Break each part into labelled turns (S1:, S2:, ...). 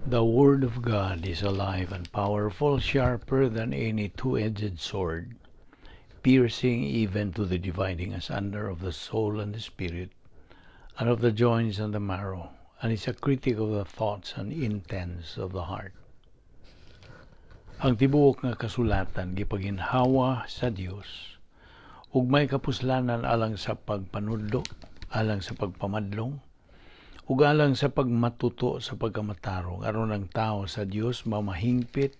S1: The Word of God is alive and powerful, sharper than any two-edged sword, piercing even to the dividing asunder of the soul and the spirit, and of the joints and the marrow, and is a critic of the thoughts and intents of the heart. Ang tibuok nga kasulatan gipaginhawa sa Dios, ug may kapuslanan alang sa pagpanudlo, alang sa pagpamadlong, ug alang sa pagmatuto sa pagkamatarong aron ang tao sa Dios mamahingpit,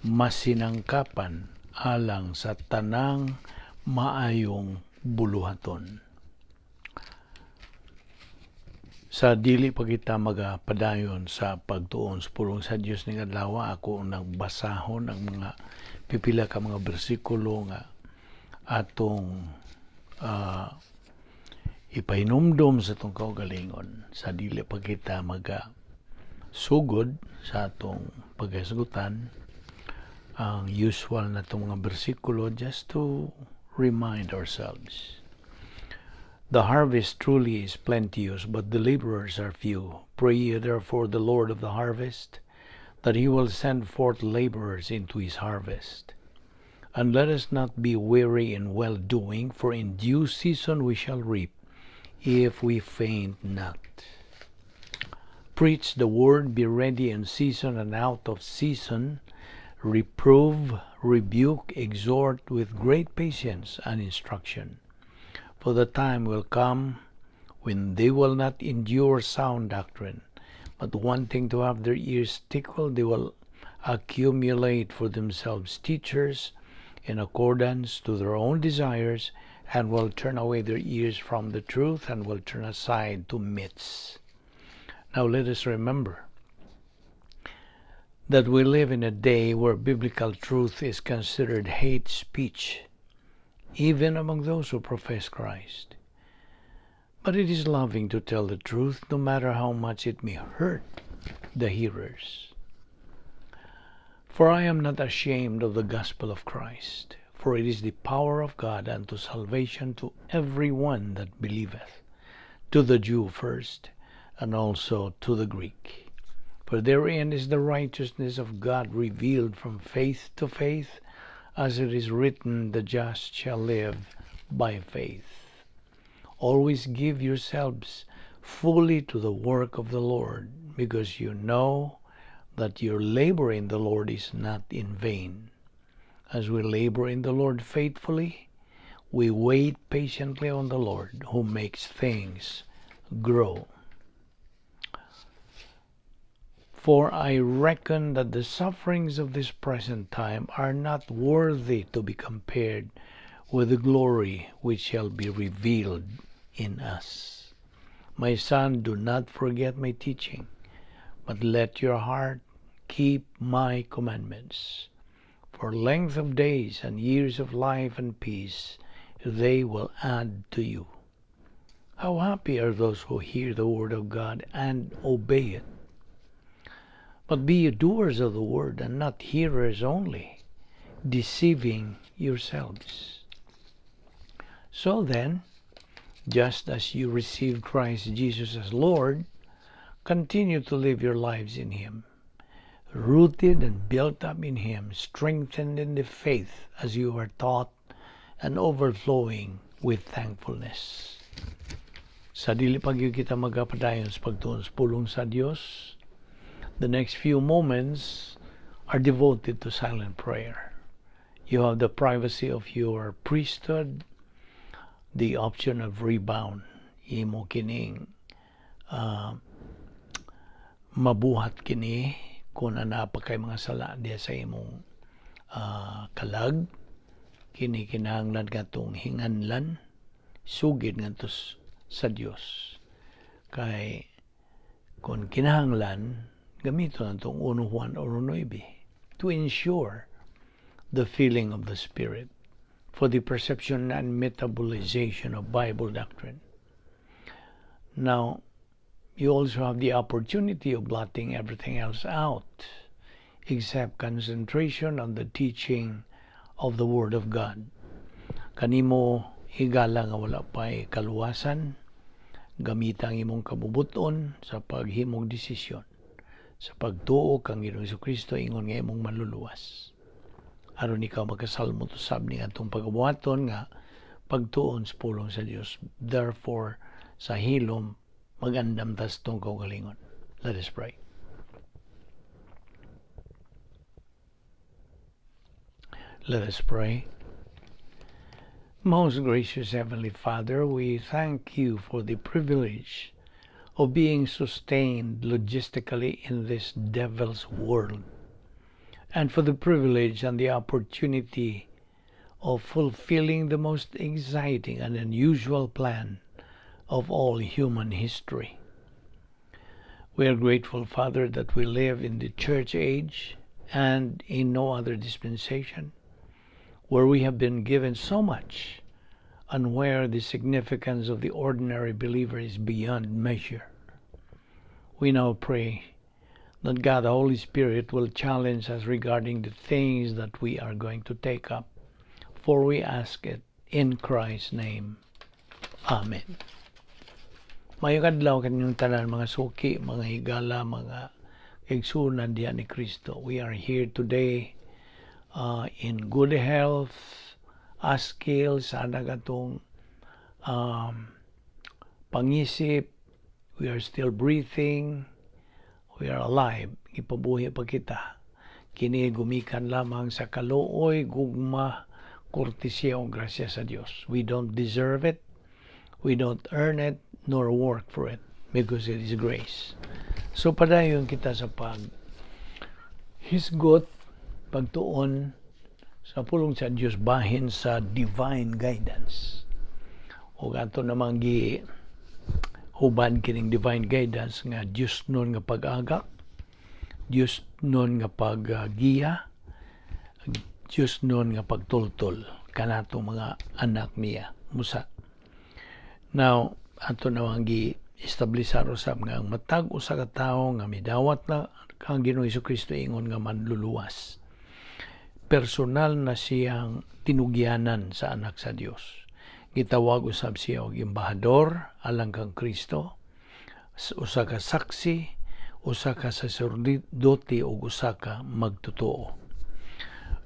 S1: masinangkapan alang sa tanang maayong buluhaton. Sa dili pa kita magapadayon sa pagtuon sa pulong sa Dios ning adlaw, ako nagbasahon ang mga pipila ka mga bersikulo nga atong ipahinumdum sa itong kaugalingon. Sa dili pa kita magasugod sa atong pagkasgutan ang usual na itong mga bersikulo, just to remind ourselves. The harvest truly is plenteous, but the laborers are few. Pray ye therefore the Lord of the harvest, that he will send forth laborers into his harvest. And let us not be weary in well-doing, for in due season we shall reap, if we faint not. Preach the word, be ready in season and out of season, reprove, rebuke, exhort with great patience and instruction. For the time will come when they will not endure sound doctrine, but wanting to have their ears tickled, they will accumulate for themselves teachers in accordance to their own desires, and will turn away their ears from the truth, and will turn aside to myths. Now let us remember that we live in a day where biblical truth is considered hate speech, even among those who profess Christ. But it is loving to tell the truth, no matter how much it may hurt the hearers. For I am not ashamed of the gospel of Christ, for it is the power of God unto salvation to every one that believeth, to the Jew first, and also to the Greek. For therein is the righteousness of God revealed from faith to faith, as it is written, the just shall live by faith. Always give yourselves fully to the work of the Lord, because you know that your labor in the Lord is not in vain. As we labor in the Lord faithfully, we wait patiently on the Lord, who makes things grow. For I reckon that the sufferings of this present time are not worthy to be compared with the glory which shall be revealed in us. My son, do not forget my teaching, but let your heart keep my commandments. For length of days and years of life and peace they will add to you. How happy are those who hear the word of God and obey it. But be ye doers of the word, and not hearers only, deceiving yourselves. So then, just as you received Christ Jesus as Lord, continue to live your lives in Him, rooted and built up in Him, strengthened in the faith as you are taught, and overflowing with thankfulness. Sa dili pa gyud kita magapadayon sa pagtuon sa pulong sa Dios, the next few moments are devoted to silent prayer. You have the privacy of your priesthood, the option of rebound. Imo kining mabuhat kini kung ana pa kay mga sala diya sa imong kalag, kini kinahanglan katong hinganlan, sugid ngadto sa Dios. Kay kung kinahanglan, gamito na itong 1 Juan 1:9 to ensure the feeling of the Spirit for the perception and metabolization of Bible doctrine. Now, you also have the opportunity of blotting everything else out except concentration on the teaching of the Word of God. Kanimo higala nga wala pa'y kaluwasan, gamita ang imong kabubuton sa paghimong desisyon sa pagtuo kang Ginoong Jesucristo ingon nga imong maluluwas. Aron ikaw magkasalmo to sab ni atong pagabuhaton nga pagtuon sa pulong sa Dios. Therefore, sa hilom magandam tas tong kaugalingon. Let us pray. Let us pray. Most gracious Heavenly Father, we thank you for the privilege of being sustained logistically in this devil's world, and for the privilege and the opportunity of fulfilling the most exciting and unusual plan of all human history. We are grateful, Father, that we live in the church age and in no other dispensation, where we have been given so much and where the significance of the ordinary believer is beyond measure. We now pray that God, the Holy Spirit, will challenge us regarding the things that we are going to take up, for we ask it in Christ's name. Amen. Mayong adlaw kaninyong tanan, mga suki, mga higala, mga igsunan diyan ni Kristo. We are here today in good health, skill, sana katong pangisip. We are still breathing. We are alive. Ipabuhi pa kita. Kini gumikan lamang sa kaluoy, gugma, kortesya o grasya sa Dios. We don't deserve it. We don't earn it nor work for it, because it is grace. So padayon kita sa hisgot, pagtuon sa pulong sa Dios bahin sa divine guidance. O ato namang hubad kining divine guidance nga Dios nun nga pag-agak, Dios nun nga paggiya, Dios nun nga pagtultol kanato mga anak niya musa. Now, ato namang gi-establisar usab nga ang matag usa ka tawo nga midawat na kang Ginoong Jesucristo ingon nga manluluwas. Personal na siyang tinugyanan sa anak sa Dios. Gitawag usab siya og embahador alang kang Kristo, usa ka saksi, usa ka saserdote ug usa ka magtotoo.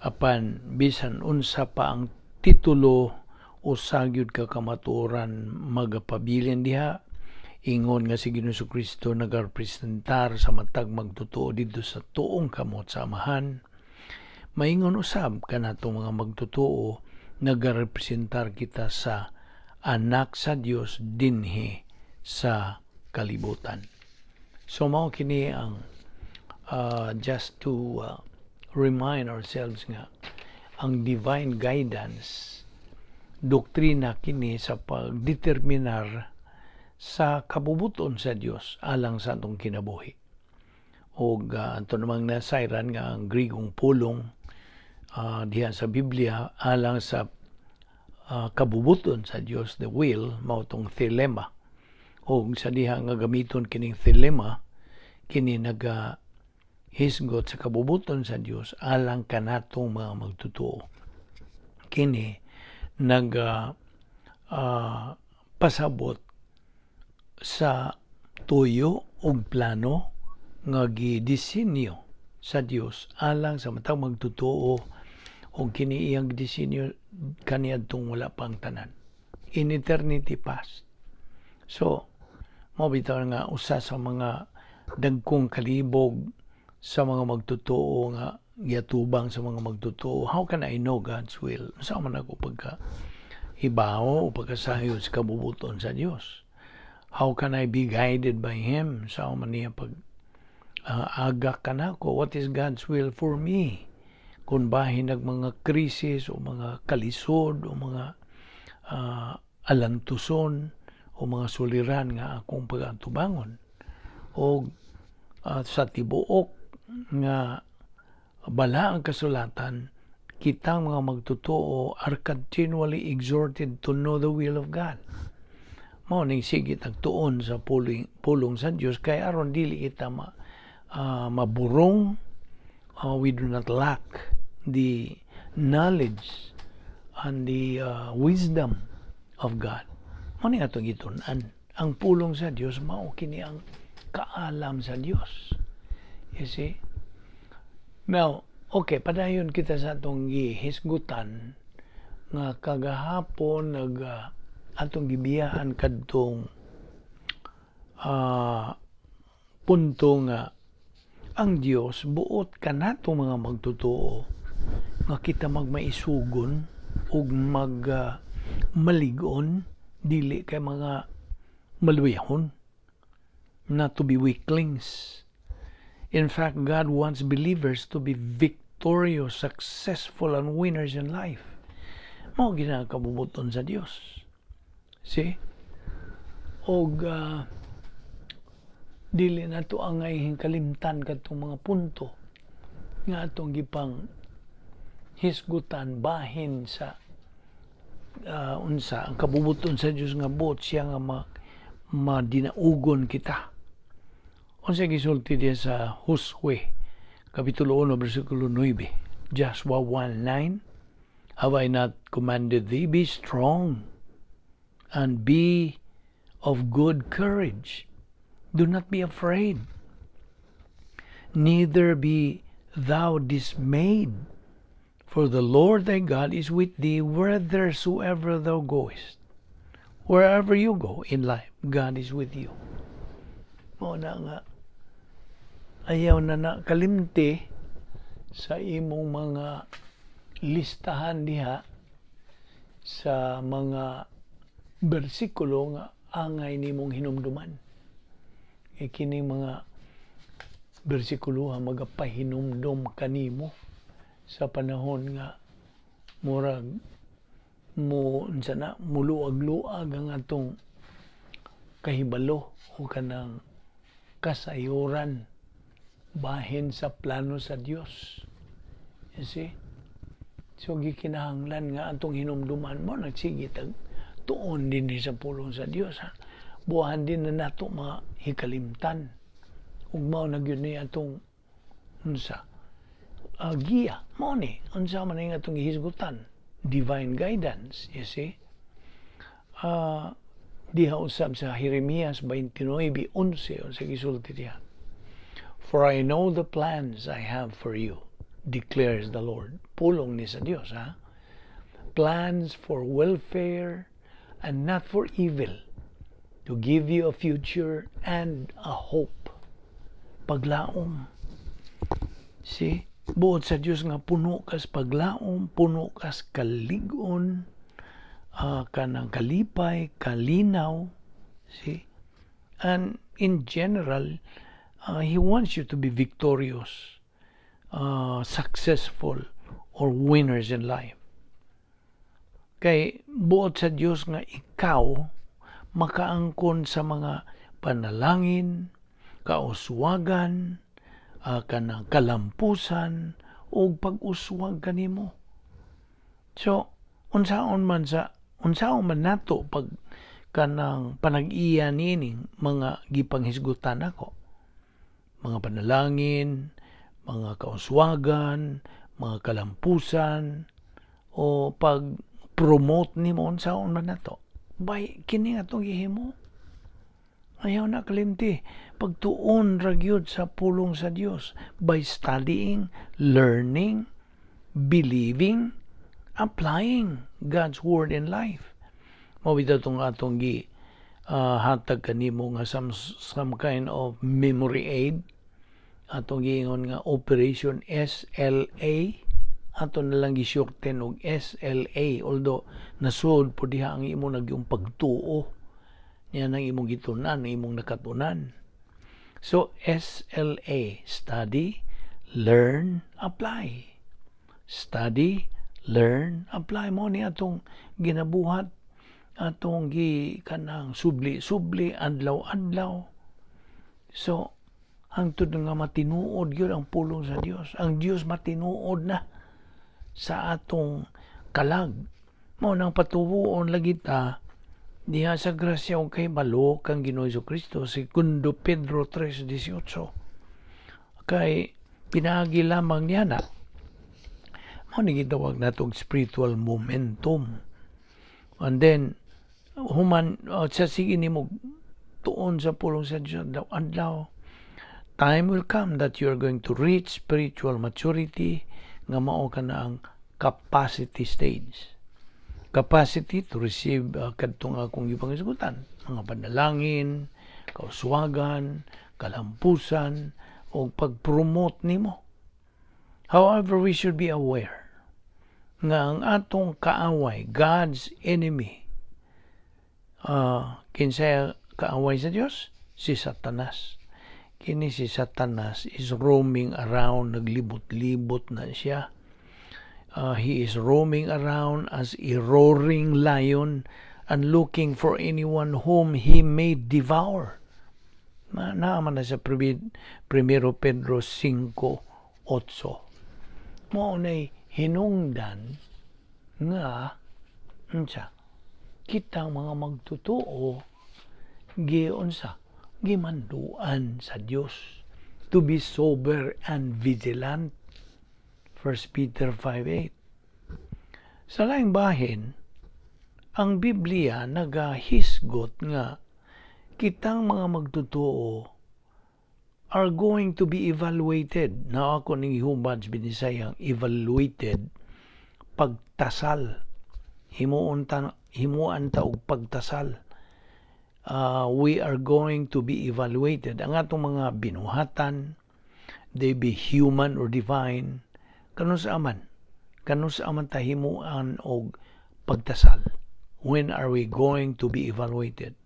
S1: Apan bisan unsa pa ang titulo usa gyud ka kamatuoran magapabilin diha, ingon nga si Ginoong Jesucristo nagarepresentar sa matag magtotoo dito sa tuong kamot sa amahan. Maingon usab kanatong mga magtotoo nagarepresentar kita sa anak sa Dios dinhi sa kalibutan. So mao kini ang just to remind ourselves nga ang divine guidance, doktrina kini sa pagdeterminar sa kabubuton sa Dios alang sa atong kinabuhi. O ato namang nasayran nga ang Grigong pulong diha sa Biblia alang sa kabubuton sa Dios, the will, mao tong thelema. O sa diha nga gamiton kining thelema, kini hisgot sa kabubuton sa Dios alang kanatong mga magtotoo. Kini pasabot sa tuyo ug plano nga gidisenyo sa Dios alang sa matang magtotoo ug kini iyang disenyo kaniadtong wala pang tanan in eternity past. So mao bitaw nga usa sa mga dagkong kalibog sa mga magtotoo nga giatubang sa mga magtotoo. How can I know God's will? Sa man ako pagka hibaw o pagkasayo sa kabubuton sa Dios? How can I be guided by Him? Sa man niya pag agak kanako? What is God's will for me? Kung bahin nag mga krisis o mga kalisod o mga alantuson o mga suliran nga akong pag-atubangon o sa tibuok nga bala ang kasulatan, kitang mga magtotoo are continually exhorted to know the will of God. Mao ning sigit agtuon sa pulong sa Dios kay aron dili kita maburong. We do not lack the knowledge and the wisdom of God. Mao ning atong gitun-an. Ang pulong sa Dios mao kini ang kaalam sa Dios. You see? Now, okay, padayon kita sa atong gihisgutan nga kagahapon atong gibiyaan kadtong punto nga ang Dios buot kanato mga magtotoo nga kita magmaisugon ug maligon dili kay mga maluyahon, not to be weaklings. In fact, God wants believers to be victorious, successful, and winners in life. Mao ginakabubuton sa Dios. See? Og dili na to angay hingkalimtan kadtong mga punto nga atong gipang hisgutan bahin sa unsa ang kabubuton sa Dios nga buot siya nga madinaugon kita. Unsa gisulti diya sa Josue kapitulo 1 bersikulo 9, Joshua 1:9, have I not commanded thee, be strong and be of good courage, do not be afraid, neither be thou dismayed, for the Lord thy God is with thee whithersoever thou goest. Wherever you go in life, God is with you. Mao na nga ayaw na kalimti sa imong mga listahan diha sa mga bersikulo nga angay nimong hinumduman. Kini mga bersikulo ha magapahinumdum kanimo sa panahon nga murag mo unsa na muluag-luag ang atong kahibalo o kanang kasayuran bahin sa plano sa Dios. You see? So gikinahanglan nga atong hinumduman mo nagsige tag tuon din sa pulong sa Dios ha. Buhan din na nato mga hikalimtan. Ug mao na gyud ni atong unsa giya mo ni unsa man nga atong gihisgutan, divine guidance, you see. Diha usab sa Jeremias 29:11 sa gisulti diha. For I know the plans I have for you, declares the Lord. Pulong ni sa Dios ha. Plans for welfare and not for evil, to give you a future and a hope. Paglaom. See? Buot sa Dios nga puno kas paglaom, puno kas kalig-on, kanang kalipay, kalinaw. See? And in general, He wants you to be victorious, successful, or winners in life. Kay buot sa Dios nga ikaw makaangkon sa mga panalangin, kauswagan, kanang kalampusan o pag-uswag kanimo. So unsaon man nato pag kanang panag-iya nining mga gipanghisgutan ako, mga panalangin, mga kauswagan, mga kalampusan o pag-promote nimo, unsaon man nato bay kini atong gihimo. Ayaw na kalimti pagtuon ra gyud sa pulong sa Dios by studying, learning, believing, applying God's word in life. Mao bitaw tong atong hatag kanimo nga some kind of memory aid. Atong giingon nga Operation SLA. Ato na lang gisyokten og SLA, although nasud po diha ang imo nagyong pagtuo. Yan ang imong gitunan, ang imong nakatunan. So, SLA, study, learn, apply. Study, learn, apply. Mo ni atong ginabuhat, atong kanang subli-subli, adlaw-adlaw. So, hangtod nga matinuod yun ang pulong sa Dios. Ang Dios matinuod na sa atong kalag. Mo nang patubuon lagi ta diha sa grasya o kay balo kang Ginoo Kristo, Segundo Pedro 3:18. Kay pinagi lamang niya na mo ni gitawag natong spiritual momentum. And then human sa sige nimo tuon sa pulong sa Dios adlaw-adlaw, time will come that you are going to reach spiritual maturity nga mao ka na ang capacity stage. Capacity to receive kadtong akong ipangisgutan, mga panalangin, kauswagan, kalampusan, o pag-promote nimo. However, we should be aware nga ang atong kaaway, God's enemy, kinsay kaaway sa Dios? Si Satanas. Kini si Satanas is roaming around, naglibot-libot na siya. He is roaming around as a roaring lion and looking for anyone whom he may devour. Naaman na sa 1 Pedro 5:8. Mao nay hinungdan nga kitang mga magtutuo gimanduan sa Dios to be sober and vigilant. 1 Peter 5:8. Sa laing bahin, ang Biblia nagahisgot nga kitang mga magtutuo are going to be evaluated. Na ako ning humans binisayang evaluated, pagtasal. Himuan ta og pagtasal. We are going to be evaluated. Ang atong mga binuhatan, they be human or divine, kanus aman ta himuan og pagtasal. When are we going to be evaluated?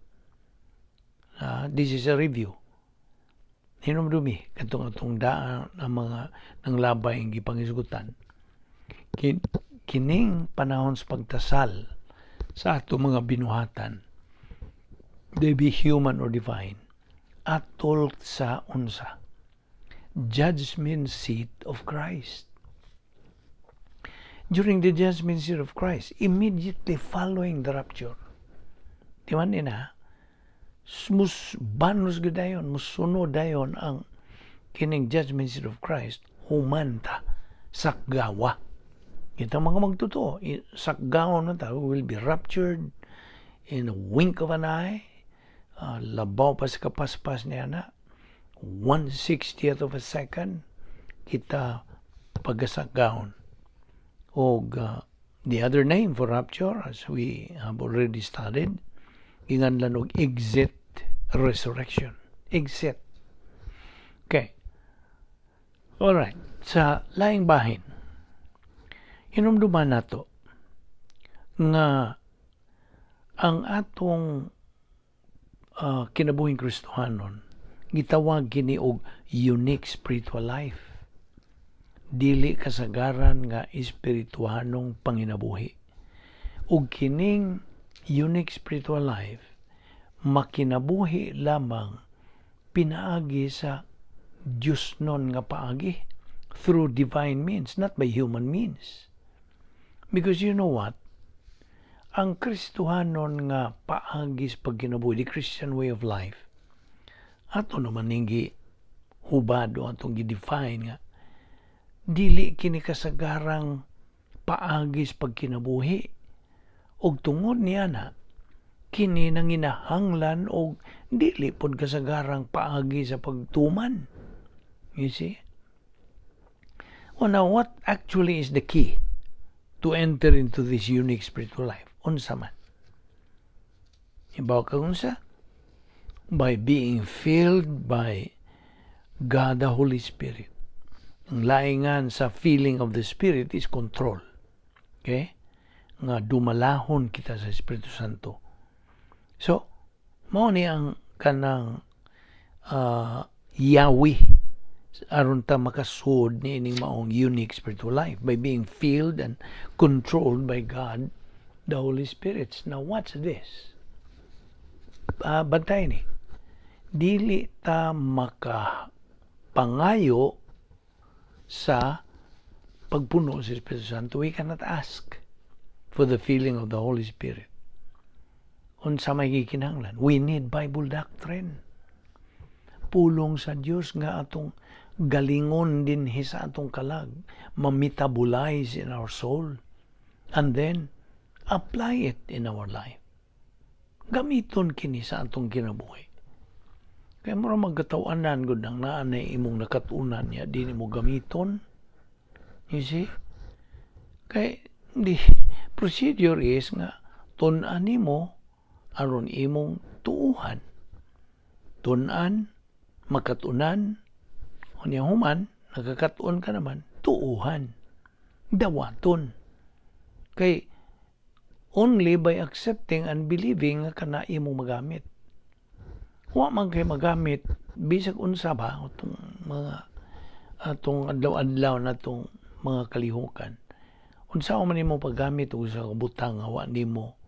S1: This is a review. Hinumdumi katong atong daan ang mga nang labay ang gipangisgutan. Kining panahon sa pagtasal sa atong mga binuhatan, they be human or divine, atol sa unsa? Judgment seat of Christ. During the judgment seat of Christ, immediately following the rapture, di man ina, banos gadayon, musunod dayon ang kining judgment seat of Christ, humanta, sakgawa. Kita mga magtuto, sakgawa na ta, will be raptured in a wink of an eye. Labaw pa sa kapaspas niya na, 1/60th of a second, kita pagasakgaon. O the other name for rapture, as we have already studied, inganlan og exit resurrection. Exit. Okay. Alright. Sa laing bahin, hinumduman nato nga ang atong kinabuhing Kristohanon gitawag kini og unique spiritual life. Dili kasagaran nga espirituhanong panginabuhi. Ug kining unique spiritual life makinabuhi lamang pinaagi sa Diyos non nga paagi through divine means, not by human means. Because you know what? Ang Kristohanon nga paagi sa pagkinabuhi, the Christian way of life, ato naman ninggi hubado atong gi-define nga dili kini kasagarang paagi sa pagkinabuhi, og tungod niya na kini nanginahanglan og dili pod kasagarang paagi sa pagtuman. You see? Well, now, what actually is the key to enter into this unique spiritual life? Unsa man? Ibaw ka unsa? By being filled by God the Holy Spirit. Ang laingan sa feeling of the Spirit is control. Okay? Nga dumalahon kita sa Espiritu Santo. So, mao ni ang kanang yawi aron ta makasud ni ining maong unique spiritual life by being filled and controlled by God, the Holy Spirit. Now, what's this? Bantay ni. Dili ta makapangayo sa pagpuno sa Espiritu Santo. We cannot ask for the feeling of the Holy Spirit. Unsa may gikinahanglan? We need Bible doctrine. Pulong sa Dios nga atong galingon din sa atong kalag, ma-metabolize in our soul, and then apply it in our life. Gamiton kini sa atong kinabuhi. Kaya mo magkatawanan gud nang naanay imong nakatunan niya, di mo gamiton. You see? Kaya the procedure is nga tun-an nimo aron imong tuuhan. Tun-an, makatunan, unya human, nagkakatuon ka naman, tuuhan. Dawaton. Kay only by accepting and believing nga kana imong magamit. Wa man kay magamit bisag unsa ba atong mga atong adlaw-adlaw natong mga kalihukan. Unsa man nimo paggamit og sa butang nga wa nimo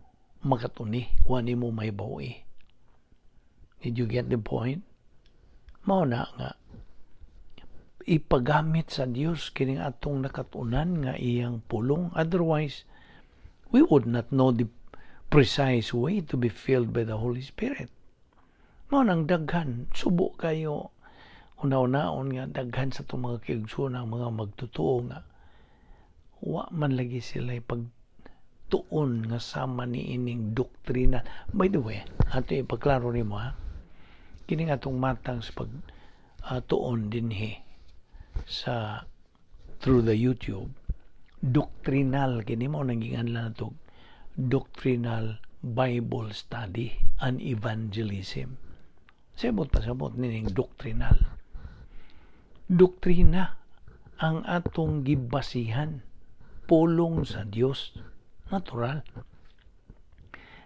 S1: makatuni, wa nimo mahibawi. Did you get the point? Mao na nga ipagamit sa Dios kining atong nakatunan nga iyang pulong, otherwise we would not know the precise way to be filled by the Holy Spirit. Mao nang daghan, subo kayo una-unaon nga daghan sa itong mga kiigsunan, mga magtutuo nga wa man lagi sila pagtuon nga sama ni ining doktrina. By the way, ato ipaklaro nimo ha, kining atong matang sa pagtuon dinhi sa through the YouTube, Doctrinal, kini mo naging anla nato Doctrinal Bible Study and Evangelism. Sabot nining Doctrinal. Doktrina ang atong gibasihan, pulong sa Dios, natural.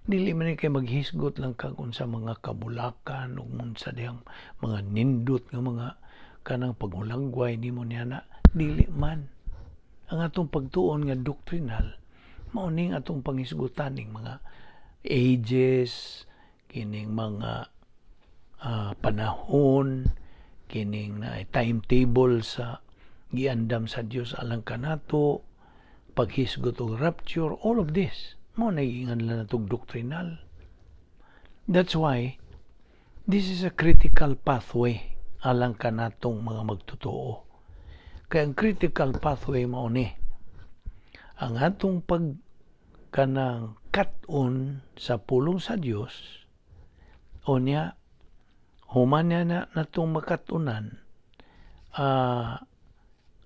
S1: Dili man kay maghisgot lang kag unsa mga kabulakan ug unsa diyang mga nindot nga mga kanang paghulagway nimo niya na, dili man. Ang atong pagtuon nga doctrinal mao ning atong pangisgutan ning mga ages, kining mga panahon, kining na timetable sa giandam sa Dios alang kanato, paghisgot og rapture, all of this mao nagingan lang natong doctrinal. That's why this is a critical pathway alang kanatong mga magtotoo. Kaya ang critical pathway mao ni ang atong kanang kat-on sa pulong sa Dios, o niya human na natong makatunan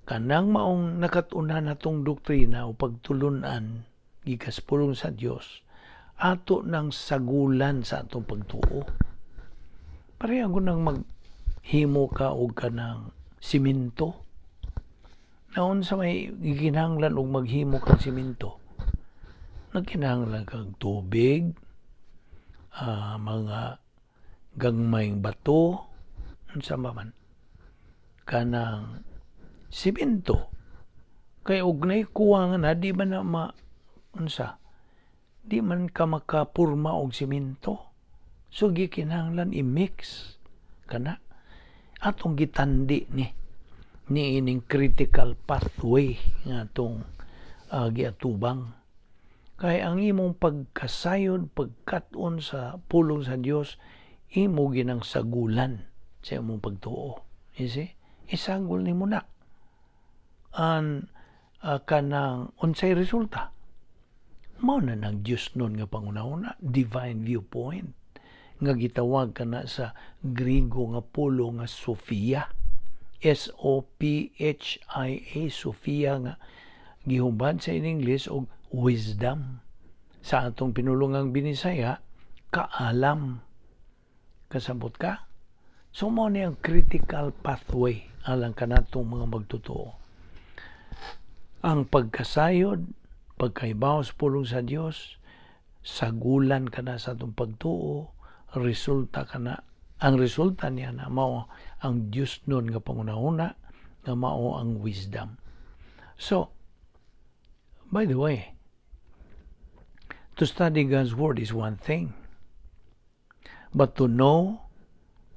S1: kanang maong nakatunan natong doktrina o pagtulunan gikas pulong sa Dios, ato nang sagulan sa atong pagtuo. Pareha ko nang maghimo ka og kanang simento. Naon sa may gikinahanglan og maghimo kang simento, nagkinahanglan kang tubig, mga gagmayng bato, unsa man kanang simento. Kay og nay kuwangan na di man na di man ka makapurma og simento. So gikinahanglan i-mix kana atong gitandi ni ining critical pathway nga atong giatubang. Kay ang imong pagkasayod, pagkat-on sa pulong sa Dios, imo ginang sagulan sa imong pagtuo. You see? Isagol nimo na an kanang unsay resulta. Mao na nang Dios nun nga pangunahuna, divine viewpoint nga gitawag kana sa Griego nga pulo nga Sophia, S-O-P-H-I-A, Sophia, nga gihubad sa in English og wisdom. Sa atong pinulungang binisaya, kaalam. Kasabot ka? So mo ni ang critical pathway alang kanatong mga magtotoo. Ang pagkasayod, pagkaibaw sa pulong sa Dios, sagulan ka na sa atong pagtuo, resulta ka na, ang resulta niya na mao ang Dios nun nga pangunahuna, nga mao ang wisdom. So, by the way, to study God's Word is one thing. But to know,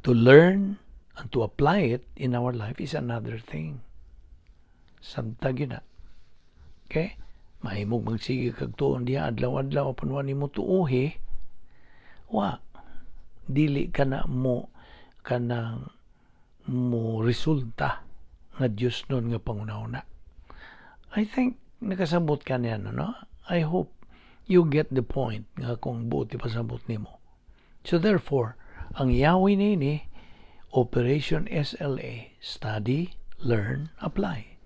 S1: to learn, and to apply it in our life is another thing. Samtag yun na. Okay? Mahimog magsige kag tuon diha adlaw-adlaw apan wa nimo tuohi, wa dili kana mo kanang mo resulta nga Dios nun nga pangunahuna. I think nakasabot ka niya, no? I hope you get the point nga kung buti pasabot nimo. So therefore, ang Yahweh nini Operation SLA, study, learn, apply.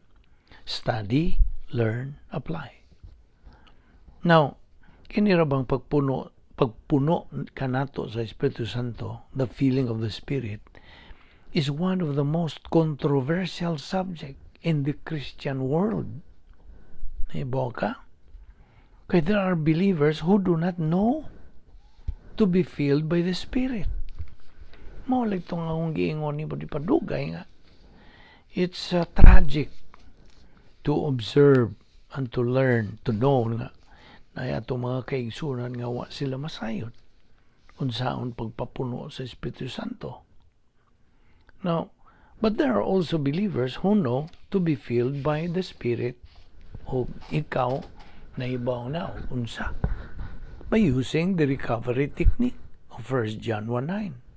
S1: Study, learn, apply. Now, kini ra bang pagpuno kanato sa Espiritu Santo, the filling of the Spirit, is one of the most controversial subject in the Christian world. Naibaw ka? Kaya there are believers who do not know to be filled by the Spirit. Maulit itong akong giingon ni Budi Padugay nga. It's tragic to observe and to learn, to know nga na itong mga kaigsunan nga wa sila masayod unsaon pagpapuno sa Espiritu Santo. Now, but there are also believers who know to be filled by the Spirit, o ikaw na ibaw na unsa by using the recovery technique of 1 John 1:9.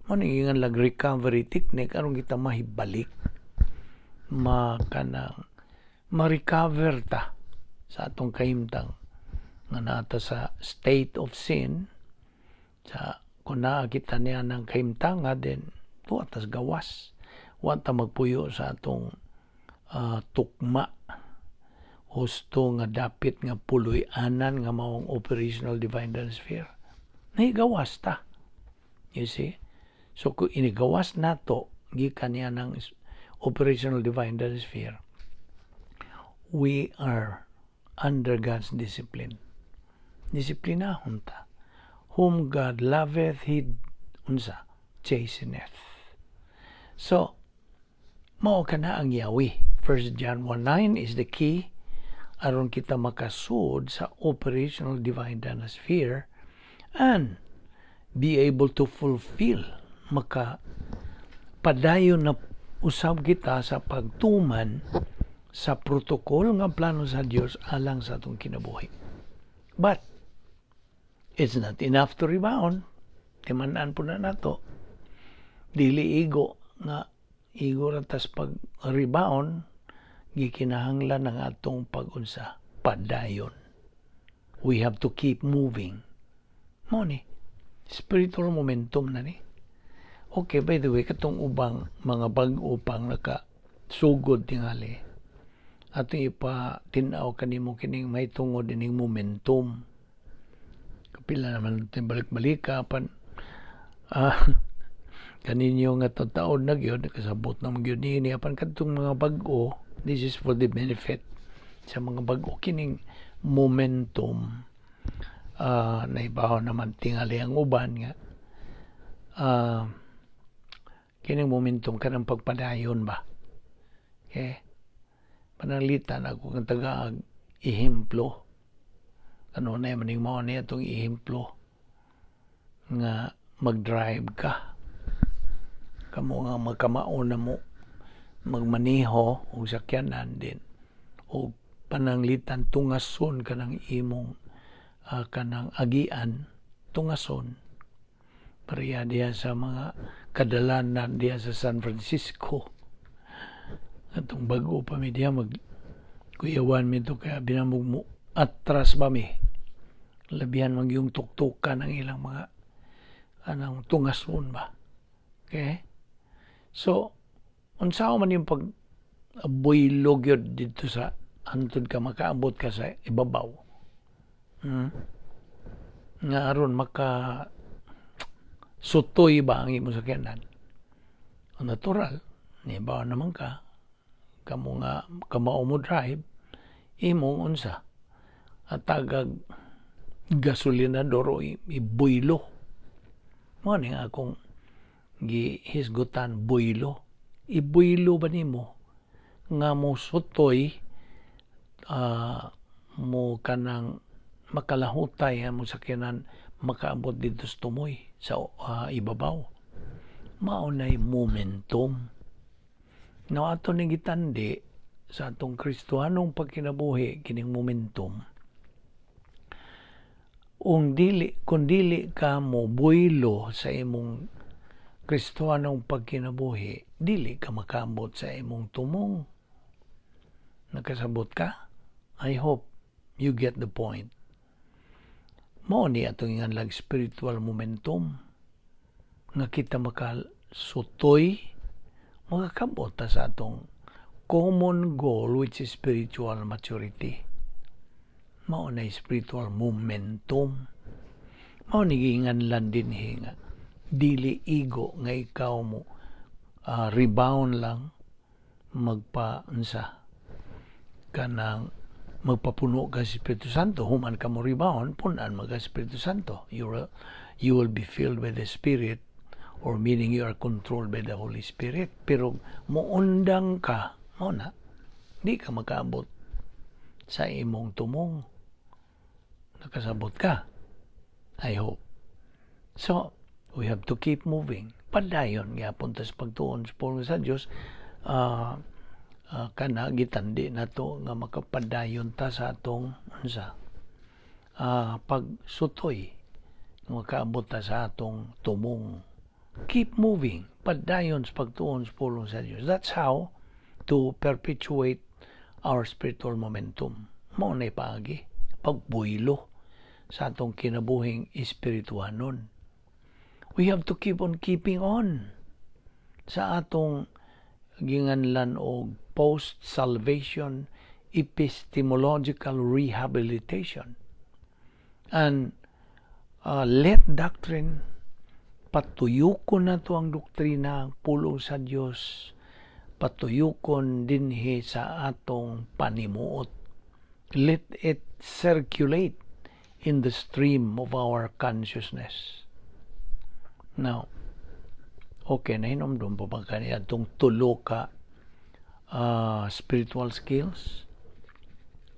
S1: Maningan lag recovery technique aron kita mahibalik ma-recover ta sa atong kahimtang nga nata sa state of sin, sa kung naa kita niya ng kahimtang nga din tuwatas gawas wata magpuyo sa atong tukma husto nga dapit nga puloy-anan nga maong operational divine sphere. Nahigawas ta. You see? So kung inigawas nato gikan niya ng operational divine sphere, we are under God's discipline. Disiplinahon ta. Whom God loveth, He chasteneth. So, mao kana ang yawi. 1 John 1:9 is the key aron kita makasud sa operational divine sphere and be able to fulfill, padayon na usab kita sa pagtuman sa protokol nga plano sa Dios alang sa atong kinabuhi. But it's not enough to rebound. Timan-an po na nato. Dili igo ratas pag-rebound, gikinahanglan ng atong pag-unsa, padayon. We have to keep moving. Mo ni, spiritual momentum na ni. Okay, by the way, katong ubang mga bag-o pang nakasugod tingali. Ato ipa-tinaw kanimo kining may tungod ining momentum. Kapila naman natin balik-balika pan kaninyo nga taon na gyud nakasabot na magyud ni apan kadtong mga bag-o, this is for the benefit sa mga bag-o kining momentum. Naibaw naman tingali ang uban nga kining momentum kanang pagpadayon ba. Okay? Panalitan ako kang tagaag ihemplo. Ano na yung maning mo niya itong ihemplo nga mag-drive ka. Kamu nga magkamaon na mo magmaniho o sakyanan din o pananglitan tungason ka ng imong kanang agian tungason pareha diya sa mga kadalanan diya sa San Francisco. Atong bago pa mi diya kuyawan mi to kaya binamog mo atras ba mi labihan mag yung tuktukan ng ilang mga anang tungason ba. Okay? So, unsa man yung pag-buylog yun dito sa antod ka makaabot ka sa ibabaw. Nga aron sutoy ba ang imo sakyanan? Natural, nibaw naman ka. Kamu nga kamao mo drive, imo unsa? At tagag gasolinador o ibuylo. Mo ni akong gihisgutan buylo. Ibuylo ba nimo nga mo sutoy mo kanang makalahutay mo sakyanan makaabot dito sa tumoy sa ibabaw. Maunay momentum. Now ato ni gitandi sa atong Kristohanong pagkinabuhi kining momentum. Kung dili ka mo buylo sa imong Kristohanong pagkinabuhi, dili ka makaabot sa imong tumong. Nakasabot ka? I hope you get the point. Mao ni atong inganlag spiritual momentum nga kita sutoy magakabot ta sa atong common goal, which is spiritual maturity. Mao na spiritual momentum. Mao ni ginganlan din nga dili igo nga ikaw mo rebound lang kanang magpapuno ka sa Espiritu Santo. Human ka mo rebound, punan mag Espiritu Santo. You will be filled by the Spirit, or meaning you are controlled by the Holy Spirit. Pero muundang ka, mo na, di ka makaabot sa imong tumong. Nakasabot ka. I hope. So, we have to keep moving. Padayon nga punta sa pagtuon sa pulong sa Diyos, kana gitandi na to nga makapadayon ta sa atong pagsutoy, makaabot ta sa atong tumong. Keep moving. Padayon sa pagtuon sa pulong sa Diyos. That's how to perpetuate our spiritual momentum. Mao na ipaagi pagbuylo sa atong kinabuhing espirituhanon. We have to keep on keeping on sa atong ginganlan og post-salvation epistemological rehabilitation. And let doctrine, patuyukon na to ang doktrina, pulong sa Dios, patuyukon dinhi sa atong panimuot. Let it circulate in the stream of our consciousness. Now, okay, nahinomdom pa ba kaniya itong tulo ka spiritual skills?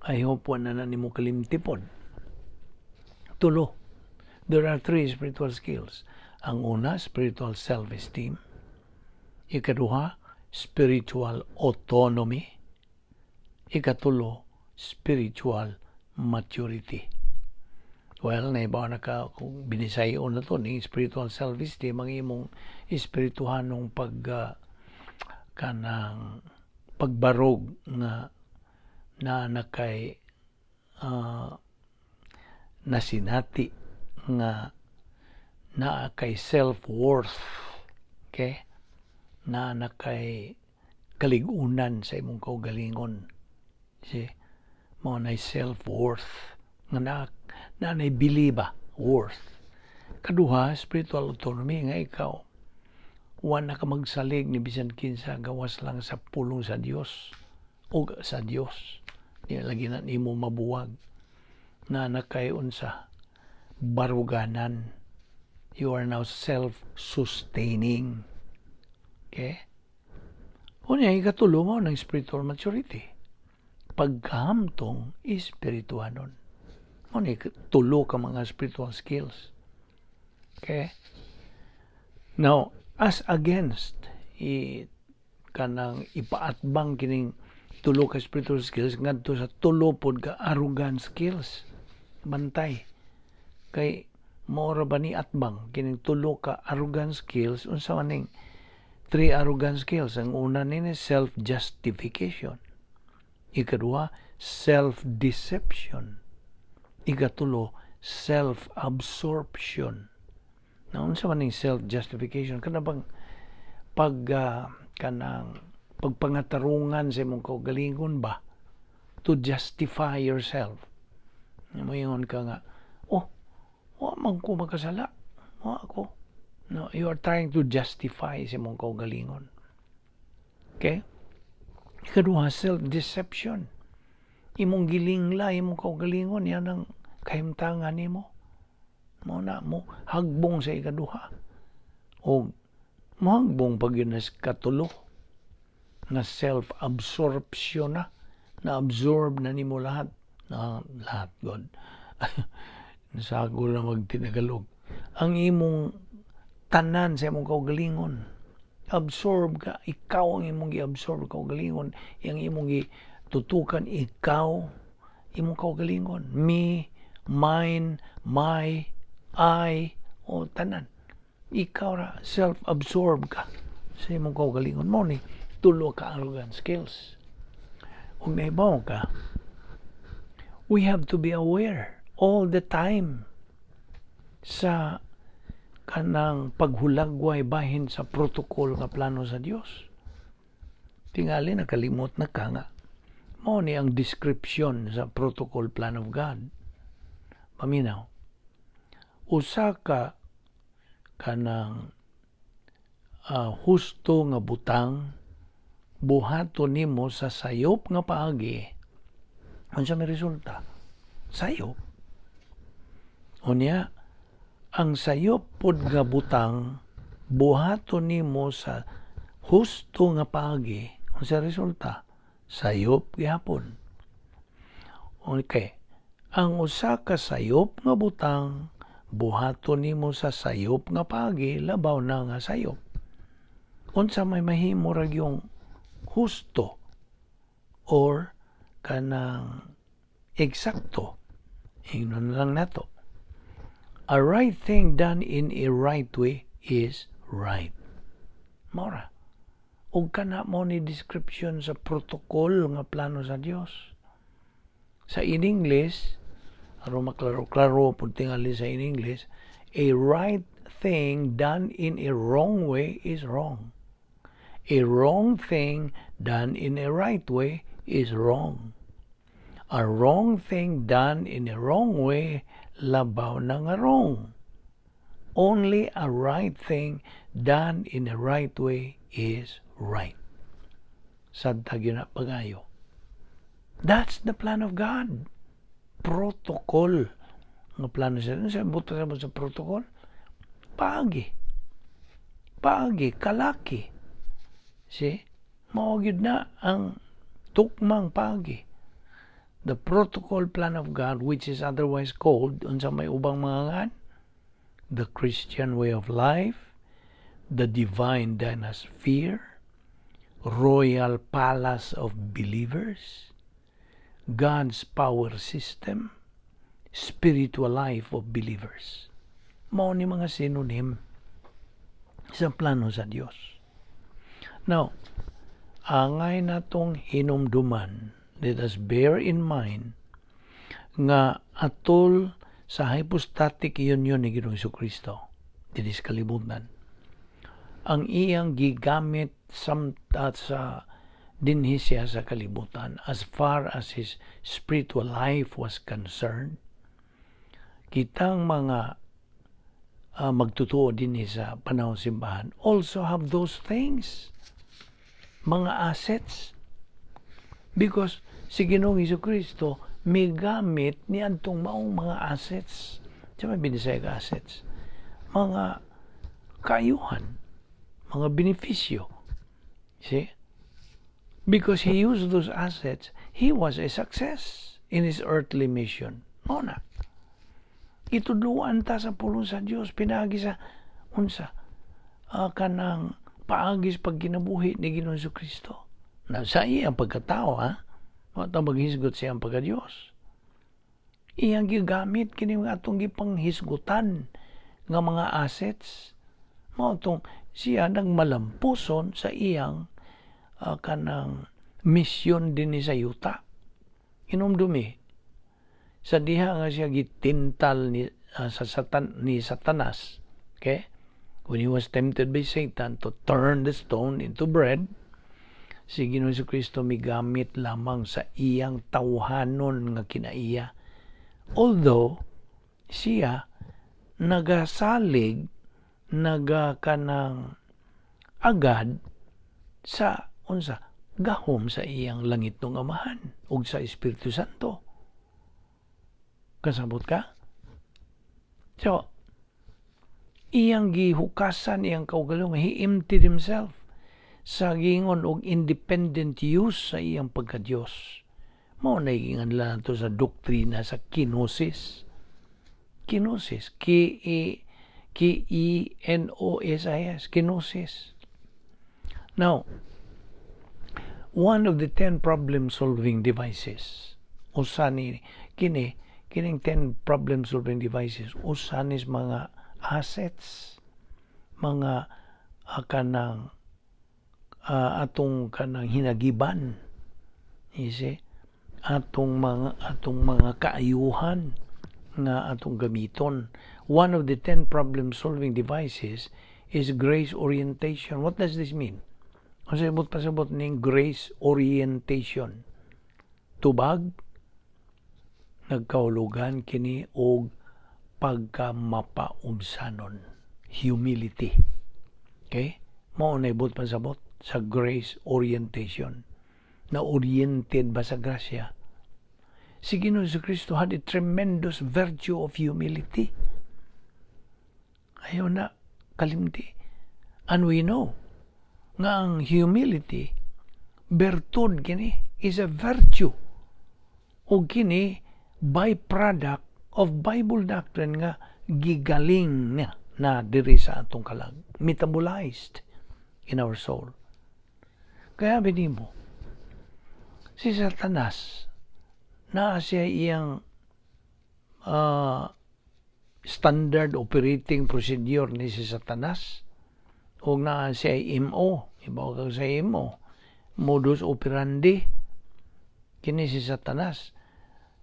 S1: I hope wala na nimo kalimtipon. Tulo. There are 3 spiritual skills. Ang una, spiritual self-esteem. Ikaduha, spiritual autonomy. Ikatulo, spiritual maturity. Well, naibaw na ka kung binisayo na to ni spiritual self-esteem, ang imong espirituhanong kanang pagbarog na nakay nasinati nga na kay self-worth, okay? Na kay kaligunan sa imong kaugalingon. See? Mao na self-worth nga na biliba worth. Kaduha, spiritual autonomy nga ikaw wala ka magsalig ni bisan kinsa gawas lang sa pulong sa Dios o sa Dios. Di lagi na nimo mabuwag na nakay unsa baruganan. You are now self-sustaining. Okay? Unya ikatulo mo ng spiritual maturity. Pagkahamtong espirituhanon. Ano tulo ka mga spiritual skills. Okay? Now, as against kanang ipaatbang kining tulo ka spiritual skills ngadto sa tulo pod ka arrogant skills. Bantay. Kay maura ba ni atbang kining tulo ka arrogant skills unsa maning 3 arrogant skills. Ang una nini self-justification. Ikaduha, self-deception. Ikatulo, self-absorption. Na unsa man ning self-justification kana bang pagpangatarungan sa imong kaugalingon ba to justify yourself. Moingon ka nga, wa man ko makasala. Wa ako. No, you are trying to justify sa imong kaugalingon. Okay? Ikaduha, self-deception. Imong gilingla, imong kaugalingon, yan ang kahimtangan nimo. Mo na mo hagbong sa ikaduha. O mahagbong pag yun katulo na self-absorption na-absorb na nimo lahat. Lahat, God. Nasagol na magtinagalog. Ang imong tanan sa imong kaugalingon. Absorb ka. Ikaw ang imong i-absorb kaugalingon. Yang imong tutukan ikaw, imong kaugalingon. Me, mine, my, I, o tanan. Ikaw ra, self-absorb ka sa imong kaugalingon mo ni tulo ka arrogant skills. Kung naibaw ka, we have to be aware all the time sa kanang paghulagway bahin sa protocol nga plano sa Dios. Tingali nakalimot na ka nga. Mao ni ang description sa protocol plan of God. Paminaw. Usa ka kanang husto nga butang buhaton nimo sa sayop nga paagi. Unsa may resulta? Sayop. Unya ang sayop pod nga butang buhaton nimo sa husto nga paagi. Unsa resulta? Sayop gyapon. Okay. Ang usa ka sayop nga butang buhaton nimo sa sayop nga paagi, labaw na nga sayop. Unsa may mahimo ra yung husto or kanang eksakto. Ingnon lang nato. A right thing done in a right way is right. Mora. Ug kana mo ni description sa protocol nga plano sa Dios. Sa in English, aron maklaro-klaro pud tingali sa in English, a right thing done in a wrong way is wrong. A wrong thing done in a right way is wrong. A wrong thing done in a wrong way, labaw na nga wrong. Only a right thing done in a right way is right. Sadtag yun na pagayo. That's the plan of God. Protocol. Nga plano siya. Ano siya buto sa protocol? Paagi. Paagi. Kalaki. See? Maugid na ang tukmang paagi. The protocol plan of God, which is otherwise called, unsa may ubang mga ngan, the Christian way of life, the divine dynasphere, royal palace of believers, God's power system, spiritual life of believers. Mao ni mga synonym sa plano sa Dios. Now, angay natong hinumduman, let us bear in mind nga atol sa hypostatic union ni Ginoong Jesucristo, dili sa kalibutan, ang iyang gigamit sa dinhi siya sa kalibutan as far as his spiritual life was concerned. Kitang mga magtutuo dinhi sa panahon simbahan also have those things, mga assets, because si Ginoong Jesucristo may gamit ni antong maong mga assets. Sa may binisay ka assets, mga kaayuhan, mga benepisyo. See? Because he used those assets, he was a success in his earthly mission. Muna. Itudluan ta sa pulong sa Dios, pinagi sa unsa kanang paagis pag ginabuhi ni Ginoong Jesucristo. Na sa iyang pagkatao, mata maghisgot siya ang pagka-Dios. Iyang gigamit kini nga atong gipanghisgutan nga mga assets. Mao tong siya nagmalampuson sa iyang kanang misyon din sa yuta. Inumdumi sa diha nga siya gitintal ni Satanas. Okay? When he was tempted by Satan to turn the stone into bread, si Ginoong Jesucristo migamit lamang sa iyang tawhanon nga kinaiya. Although siya nagasalig, kanang agad sa unsa gahom sa iyang langit ng Amahan ug sa Espiritu Santo. Kasabot ka? So, iyang gihukasan iyang kaugalong, he emptied himself sa gingon og independent use sa iyang pagka-Dios. Mao na gingan lang to sa doktrina sa kenosis. Kenosis, K-E-N-O-S-I-S, kenosis. Now, one of the 10 problem-solving devices, kining 10 problem-solving devices, usanis mga assets, mga kanang atong kanang hinagiban, atong mga kaayuhan nga atong gamiton. One of the 10 problem-solving devices is grace orientation. What does this mean? Ang pasabot ning grace orientation. Tubag, nagkaulugan kini og pagkamapaubsanon. Humility. Okay? Mao na ibot pasabot sa grace orientation. Na oriented ba sa grasya? Si Ginoong Jesucristo had a tremendous virtue of humility. Ayaw na kalimti. And we know nga ang humility, bertud kini, is a virtue. O kini, byproduct of Bible doctrine nga gigaling na diri sa atong kalag. Metabolized in our soul. Kaya binimo, si Satanas, na siya iyang standard operating procedure ni si Satanas o na siya MO, ibaw ka sa MO, modus operandi kini si Satanas.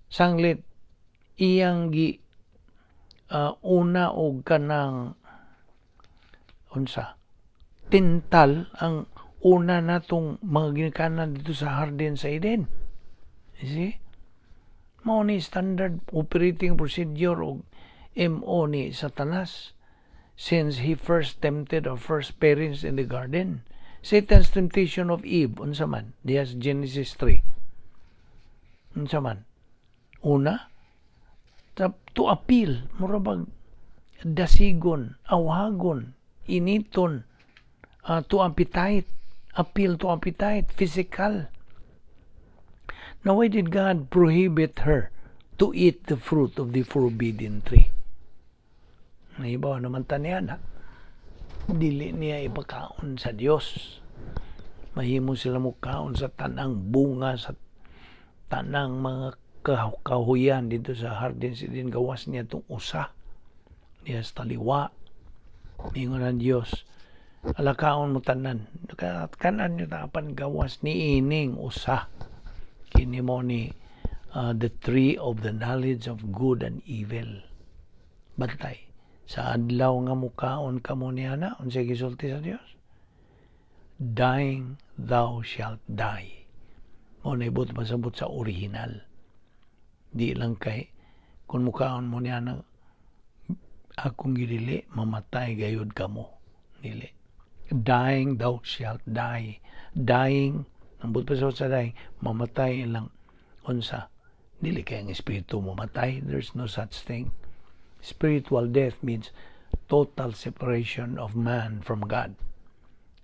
S1: Sanglit iyang una og kanang unsa tintal ang una natong mga ginikanan dito sa Hardin sa Eden. You see? Mao ni standard operating procedure o MO ni Satanas since he first tempted our first parents in the garden. Satan's temptation of Eve, unsa man? Dias Genesis 3. Unsa man? Una, to appeal, murabag dasigon, awhagon, initon, to appetite, appeal to appetite, physical. Now, why did God prohibit her to eat the fruit of the forbidden tree? Naibaw naman taniyan, ha? Dili niya ipakaon sa Dios. Mahimo sila mukaon sa tanang bunga, sa tanang mga kahuyan dito sa Hardin Eden. Gawas niya itong usa. Niya sa taliwa. Ingon ang Dios, alakaon mo tanan. Kanan nyo tapan gawas ni ining usa. Kini mo ni the tree of the knowledge of good and evil. Bantay. Sa adlaw nga mukaon ka mo niya na, unsay gisulti sa Dios? Dying thou shalt die. O naibot masabot sa original. Di lang kay, kung mukaon mo niya na, akong gidili, mamatay gayod ka mo. Dili. Dying thou shalt die. Dying, nambot pa sa dying, mamatay lang. Unsa? Dili kay ang espiritu mamatay. There's no such thing. Spiritual death means total separation of man from God.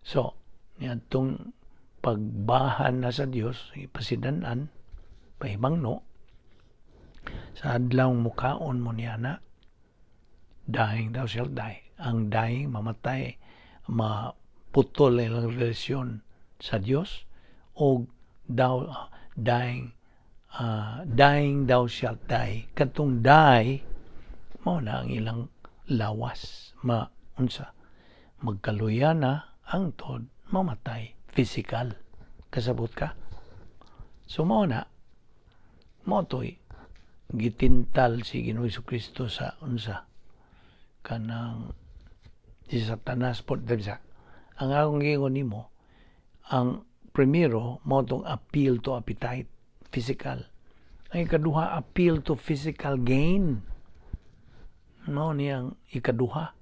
S1: So, itong pagbahan na sa Dios, ipasidanan, pahimangno, sa adlaw mukaon mo niya na, dying thou shalt die. Ang dying, mamatay, maputol ang relasyon sa Dios, o dying thou shalt die. Katong die, mao na ang ilang lawas, magkaluya na ang tod, mamatay, physical. Kasabot ka? So mao na, mao to'y gitintal si Ginoong Jesucristo sa kanang si Satanas po. Ang akong gingon nimo, ang primero, mao tong appeal to appetite, physical. Ang ikaduha, appeal to physical gain. Mao niyang ikaduha.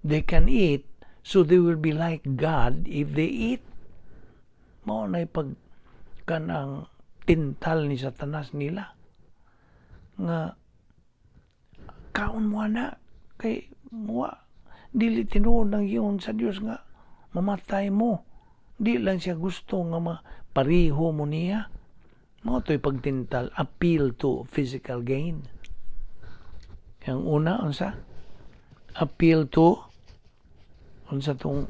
S1: They can eat, so they will be like God if they eat. Mao na pag kanang tintal ni Satanas nila. Nga, kaon mo na, kay muwa, dili tinuod ng iyon sa Dios nga, mamatay mo. Di lang siya gusto nga pariho mo niya. Mao to'y pagtintal, appeal to physical gain. Ang una, unsa? Appeal to, unsa tong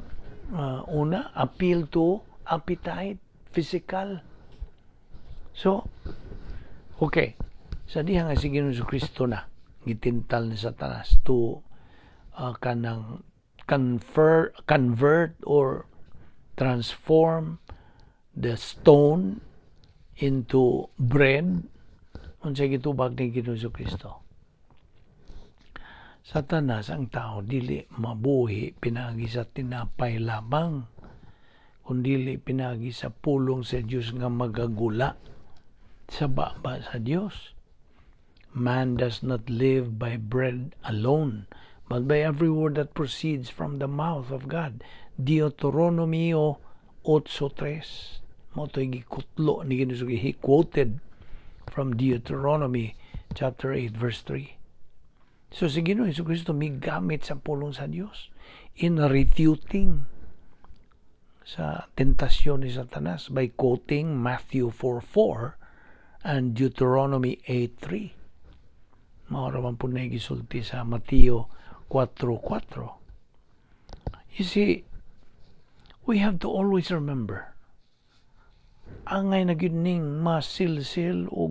S1: una? Appeal to appetite, physical. So, okay. Sa diha nga si Ginoong Jesucristo na, gitintal ni Satanas to kanang convert or transform the stone into bread. Unsay gitubag ni Ginoong Jesucristo? Satanas ang tao dili mabuhi pinagi sa tinapay lamang, kundili pinagi sa pulong sa Dios nga magagula sa baba sa Dios. Man does not live by bread alone, but by every word that proceeds from the mouth of God. Deuteronomy 8:3. Mo to gikutlo ni Ginoo, he quoted from Deuteronomy chapter 8 verse 3. So si Ginoo Jesucristo may gamit sa pulong sa Dios in refuting sa tentasyon ni Satanas by quoting Matthew 4:4 and Deuteronomy 8:3. Mauraman po na gisulti sa Mateo 4:4. You see, we have to always remember, angay na gyud ning masilsil o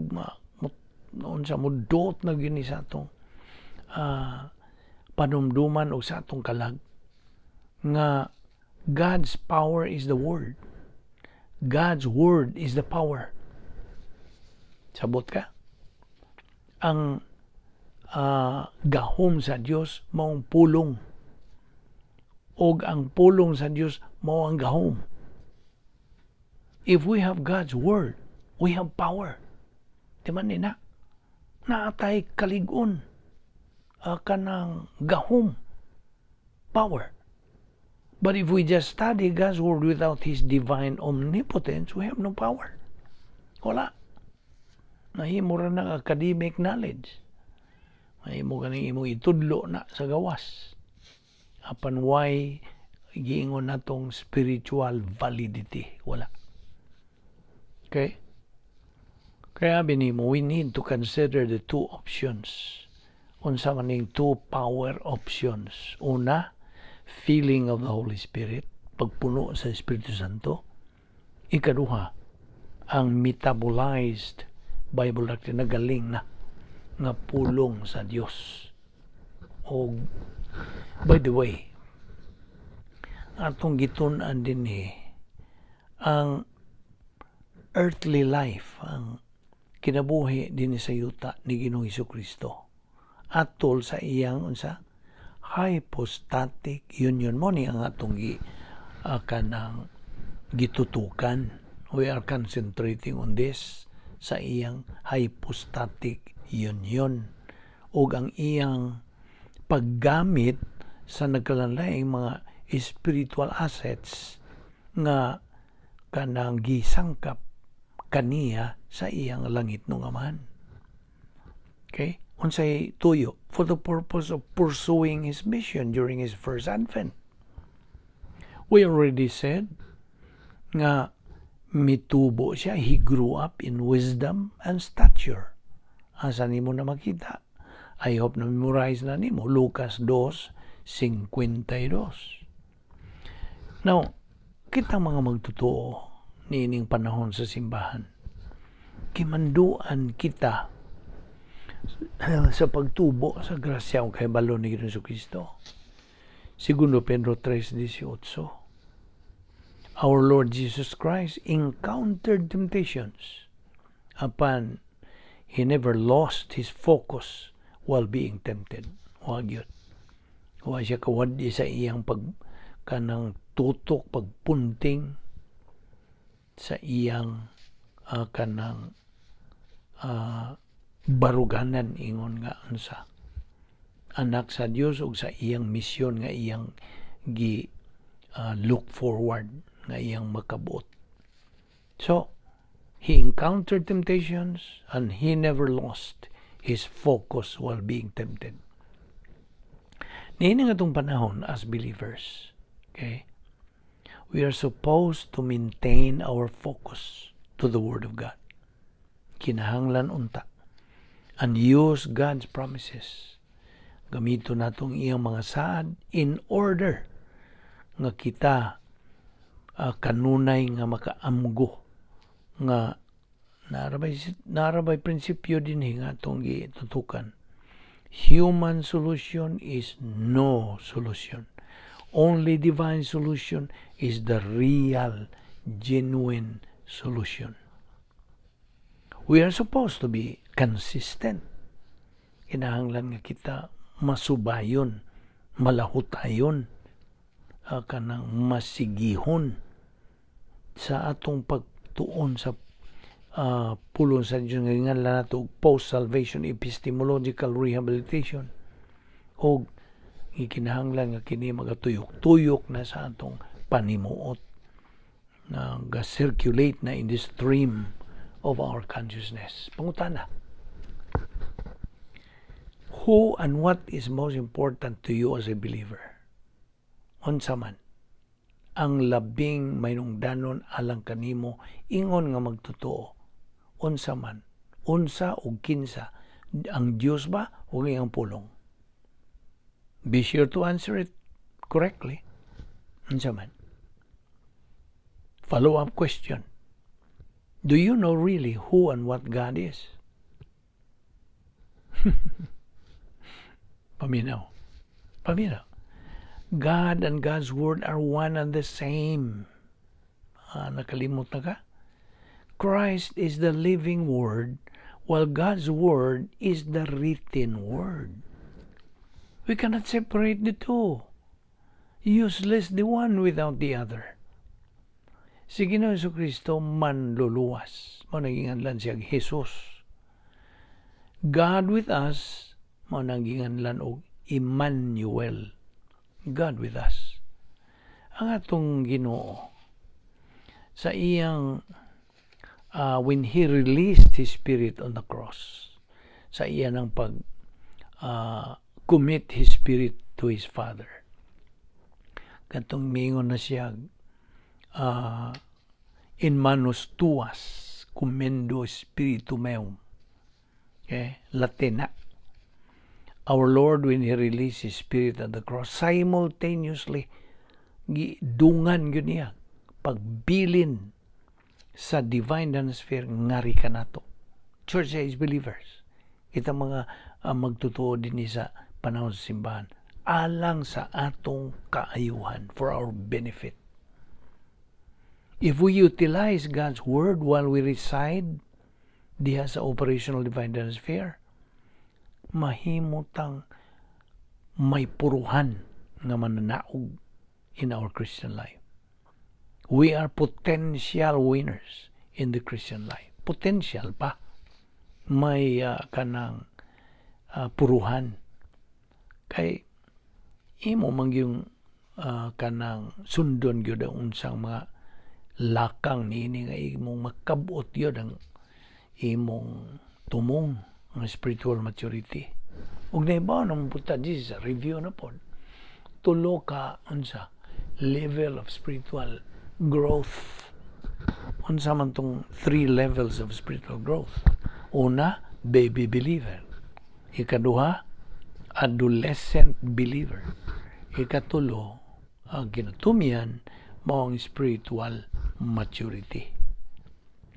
S1: noon sa mudot na gyud ni sa atong panumduman o sa atong kalag nga God's power is the Word. God's Word is the power. Sabot ka? Ang gahom sa Dios maong pulong, og ang pulong sa Dios mao ang gahom. If we have God's Word, we have power. Di man nina? Naatay kaligon kanang gahom, power. But if we just study God's Word without His divine omnipotence, we have no power. Wala. Nahimo ra ng academic knowledge. Nahimo ganing imong itudlo na sa gawas. Apan why giingon natong spiritual validity? Wala. Okay? Kaya binimo, we need to consider the two options. Unsa man ning two power options. Una, feeling of the Holy Spirit, pagpuno sa Espiritu Santo. Ikaduha, ang metabolized Bible doctrine na galing na nga pulong sa Dios. O by the way, atong gitun-an din ang earthly life, ang kinabuhi din sa yuta ni Ginoong Jesucristo atol sa iyang unsa hypostatic union mo ni ang atong kanang gitutukan. We are concentrating on this sa iyang hypostatic union ug ang iyang paggamit sa nagkalanlaing mga spiritual assets nga kanang gisangkap kaniya sa iyang langit ng Amahan. Okay? Unsay tuyo? For the purpose of pursuing His mission during His first advent. We already said nga mitubo siya. He grew up in wisdom and stature. Asa nimo na makita? I hope na memorize na nimo. Lucas 2:52. Now, kita mga magtotoo niining panahon sa simbahan. Kimanduan kita sa pagtubo sa grasya o kay balo ni Jesucristo. Segundo Pedro 3:18. Our Lord Jesus Christ encountered temptations upon He never lost His focus while being tempted. Huwag yun. Huwag siya kawadi sa iyang kanang tutok, pagpunting sa iyang kanang baruganan ingon nga unsa anak sa Dios ug sa iyang misyon nga iyang look forward nga iyang makabuot. So he encountered temptations and he never lost his focus while being tempted. Niini nga itong panahon as believers, okay, we are supposed to maintain our focus to the Word of God. Kinahanglan unta and use God's promises. Gamito natong iyang mga saad in order nga kita kanunay nga makaamgo nga narabay prinsipyo din nga atong gitutukan. Human solution is no solution. Only divine solution is the real, genuine solution. We are supposed to be consistent. Kinahanglan nga kita masubayon, malahutayon, kanang masigihon sa atong pagtuon sa pulong sa Diyos nga nganlan nato post-salvation epistemological rehabilitation, o ikinahanglan nga kini magatuyok-tuyok na sa atong panimuot na ga-circulate na in the stream of our consciousness. Pangutana, who and what is most important to you as a believer? Unsa man ang labing mainungdanon alang kanimo ingon nga magtotoo? Unsa man, unsa o kinsa, ang Dios ba o ang pulong? Be sure to answer it correctly. Unsa man. Follow-up question. Do you know really who and what God is? Paminaw. God and God's Word are one and the same. Nakalimot na ka? Christ is the living Word, while God's Word is the written Word. We cannot separate the two. Useless the one without the other. Si Ginoong Jesucristo manluluwas. Managinganlan siya Jesus. God with us, managinganlan og Emmanuel. God with us. Ang atong Ginoo sa iyang when He released His Spirit on the cross, sa iya ng pag commit His Spirit to His Father, katong mingon na siya in manus tuas commendo spiritu meum, okay? Latina. Our Lord, when He released His Spirit at the cross, simultaneously gidungan yun niya pagbilin sa divine atmosphere ngari ka nato. Church age believers, kita mga magtutuo din sa panahon sa simbahan, alang sa atong kaayuhan, for our benefit. If we utilize God's Word while we reside diha sa operational divine atmosphere, mahimutang may puruhan nga mananaog in our Christian life. We are potential winners in the Christian life. Potential pa. May kanang puruhan. Kay imo man yung kanang sundon gyud ang unsang mga lakang niini nga imong makabot gyud ang imong tumong ang spiritual maturity. Ug naibaw nang puta di sa review na pod. Tulo ka unsa level of spiritual growth. Unsa man tong 3 levels of spiritual growth. Una, baby believer. Ikaduha, adolescent believer. Ikatulo, ang kinatumian mao ang spiritual maturity.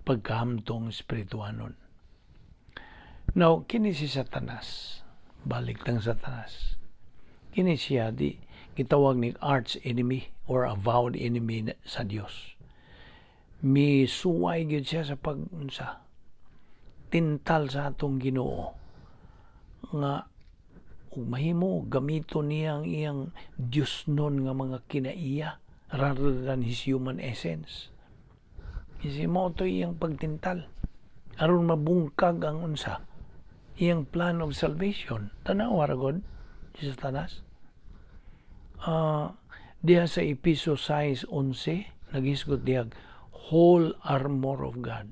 S1: Pagkahamtong spirituanon. Now, kini si Satanas, balik ng Satanas. Kini siya gitawag ni arch enemy or avowed enemy sa Dios. Misuway gyud siya sa pag-unsa tintal sa atong Ginoo nga ug mahimo gamito niya ang iyang Dios non nga mga kinaiya rather than his human essence. Kasi mo to iyang pagtintal aron mabungkag ang unsa iyang plan of salvation. Tanaw aragod si Satanas. Diha sa Episo 6:11 nagisgot diag whole armor of God.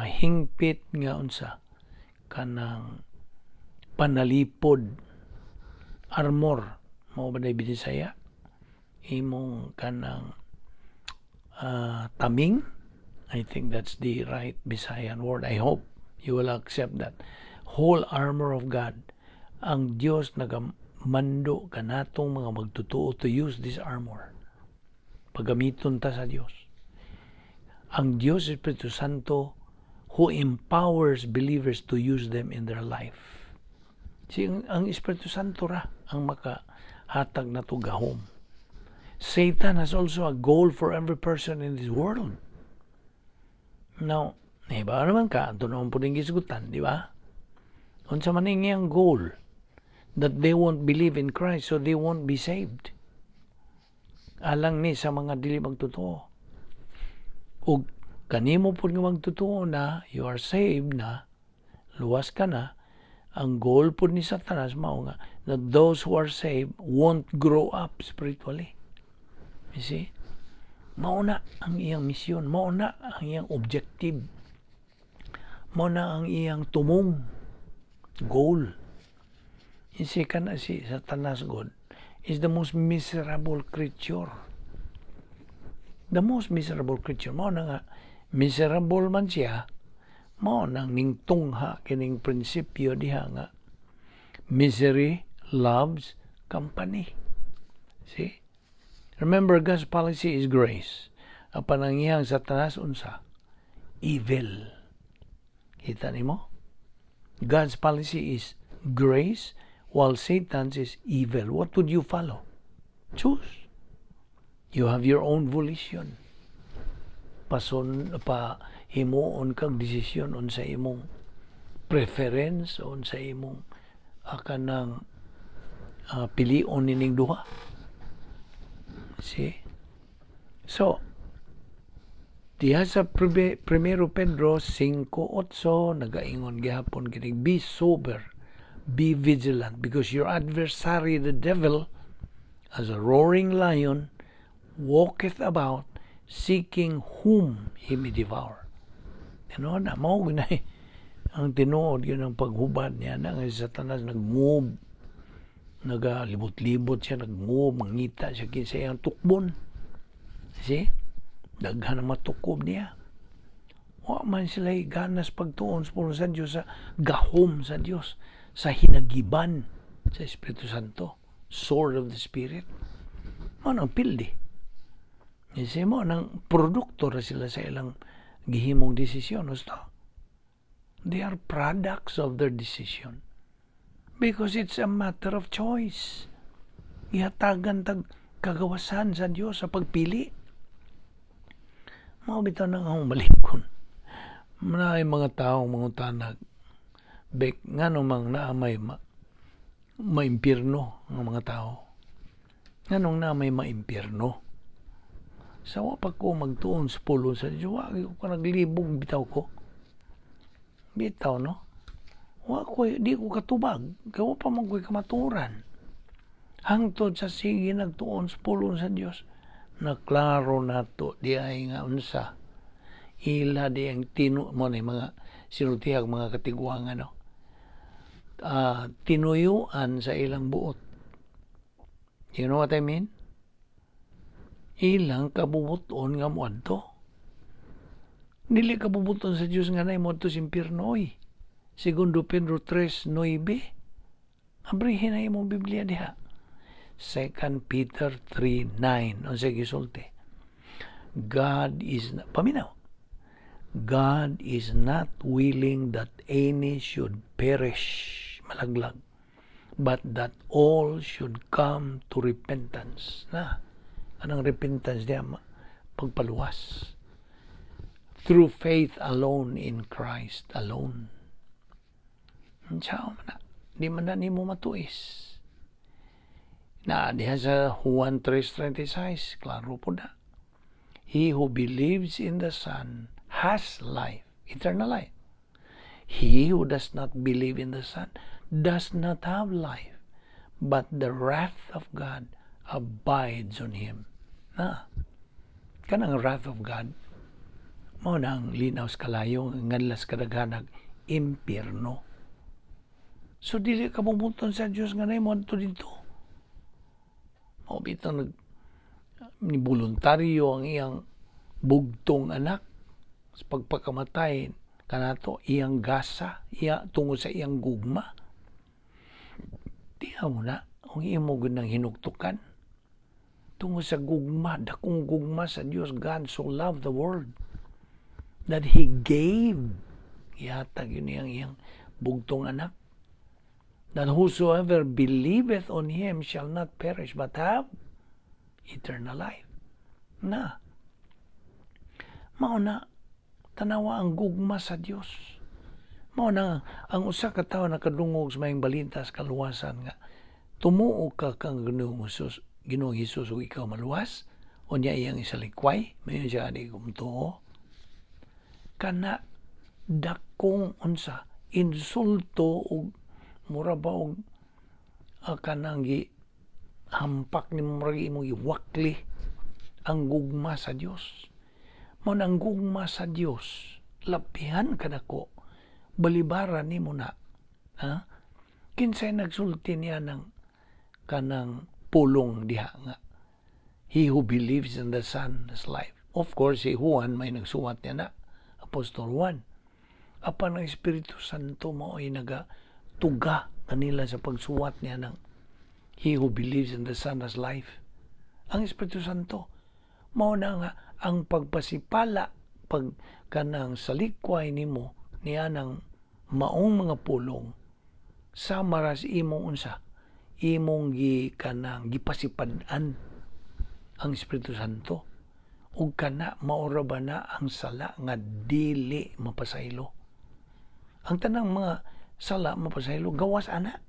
S1: Hingpit nga unsa kanang panalipod armor mao ba day Bisaya imong kanang taming. I think that's the right Visayan word. I hope you will accept that. Whole armor of God. Ang Dios nagamando kanatong mga magtutuo to use this armor. Pagamiton ta sa Dios. Ang Dios Espiritu Santo who empowers believers to use them in their life. Ang Espiritu Santo ra ang makahatag na to gahom. Satan has also a goal for every person in this world. Now, ba naman ka, ito naman po din gisgutan, di ba? Unsa man iyang goal? that they won't believe in Christ, so they won't be saved. Alang ni sa mga dili magtotoo. Ug kanimo pud nga magtotoo na you are saved na, luwas ka na, ang goal pud ni Satanas mao nga that those who are saved won't grow up spiritually. You see? Mao na ang iyang misyon, mao na ang iyang objective, mao na ang iyang tumong goal. You see, kana si Satanas God is the most miserable creature. The most miserable creature. Mao na nga, miserable man siya, mao nang ningtungha kining prinsipyo diha nga, misery loves company. See? Remember, God's policy is grace. Ang panangihang Satanas unsa? Evil. Kita nimo? God's policy is grace, while Satan's is evil. What would you follow? Choose. You have your own volition. Himuon kag desisyon on sa imong preference, on sa imong kanang pilion nining duha. See? So, diha sa 1 Pedro 5:8 nagaingon gihapon kini, be sober, be vigilant, because your adversary the devil, as a roaring lion, walketh about seeking whom he may devour. Ano na, mao ginay ang tinuod yun ang paghubad niya na nga si Satanas nag-move, nagalibot-libot siya, nag-move, mangita siya kinsa iyang tukbon. See? Daghan ang matukob niya. Wa man sila ganas pagtuon sa Diyos, sa gahom sa Diyos, sa hinagiban sa Espiritu Santo, sword of the Spirit. Mo nang pildi. Kasi mo nang produkto ra sila sa ilang gihimong desisyon. They are products of their decision. Because it's a matter of choice. Ihatagan tag kagawasan sa Diyos sa pagpili. Mao bitaw nang akong malikon. Maray mga taong mga tanag, bek ngano mang naamay maimpirno ng mga tao. Nganong naamay maimpirno? Sawa pa ko magtuon sa pulo sa Diyos, wagi ko naglibog bitaw ko. Bitaw, no? Di ko katubag, kaya pa man ko'y kamaturan. Hangtod sa sige nagtuon sa pulo sa Diyos, naklaro na to, di ay nga unsa. Ila di ang mo na mga sinutihag mga katigwangan, no? Tinuyuan sa ilang buot. You know what I mean? Ilang kabubuton nga mo adto. Dili kabubuton sa Diyos nga na mo adto sa impiernoy. Segundo Pedro 3:9. Abrihin na imong Biblia diha. 2 Peter 3:9. O sige, sulti. God is not willing that any should perish, malaglag, but that all should come to repentance. Anong repentance diya? Pagpaluwas. Through faith alone in Christ alone. Diya na. Di man na nimo matuis. Diha sa Juan 3:36, klaro po na. He who believes in the Son has life, eternal life. He who does not believe in the Son does not have life, but the wrath of God abides on him. Kanang wrath of God, mao nang linaw sa kalayo, nganlas kadaghanag, impierno. So, dili ka bumuton sa Diyos nga na mo dito. Mao bitang ni voluntaryo ang iyang bugtong anak sa pagpakamatay kanato iyang gasa tungod sa iyang gugma. Diha mo na ang imo gunang hinugtukan tungod sa gugma, dakong gugma sa Dios. God so loved the world that He gave, ihatag yun iyang bugtong anak, that whosoever believeth on Him shall not perish but have eternal life. Mao na tanawa ang gugma sa Dios. Mao na ang usa ka tawo nakadungog sa mayang balita sa kaluwasan nga tumuo ka kang Ginoong Hesus ug ikaw maluwas unya iyang isalikway mayon siya ani kumtuo kana dakong unsa insulto ug mura ba og kanang hampak ni murag imong iwakli ang gugma sa Dios. Mao nang gugma sa Dios lapihan kadako balibaran nimo na. Ha? Kinsay nagsulti niya ng kanang pulong diha nga he who believes in the Son has life. Of course, si Juan may nagsuwat niya na, Apostol Juan. Apan ang Espiritu Santo mo ay nagatuga kanila sa pagsuwat niya ng he who believes in the Son has life. Ang Espiritu Santo, mao na nga ang pagpasipala, pag kanang salikway nimo niya ng maong mga pulong, sa maras imong unsa, imong kanang gipasipad-an ang Espiritu Santo. Ug kana maura ba na ang sala nga dili mapasaylo. Ang tanang mga sala mapasaylo gawas ana.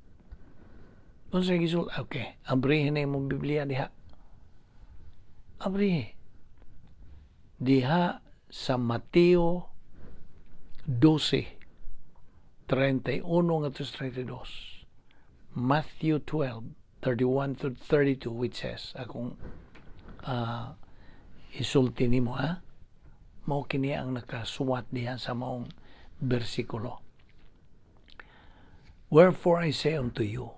S1: Unsay gisul? Okay, abrihin na imong Biblia diha. Abrihin. Diha sa Mateo 12:31 ngadto sa 32. Matthew 12:31-32 which says, akong isulti nimo mao kini ang nakasuwat diha sa maong bersikulo. Wherefore I say unto you,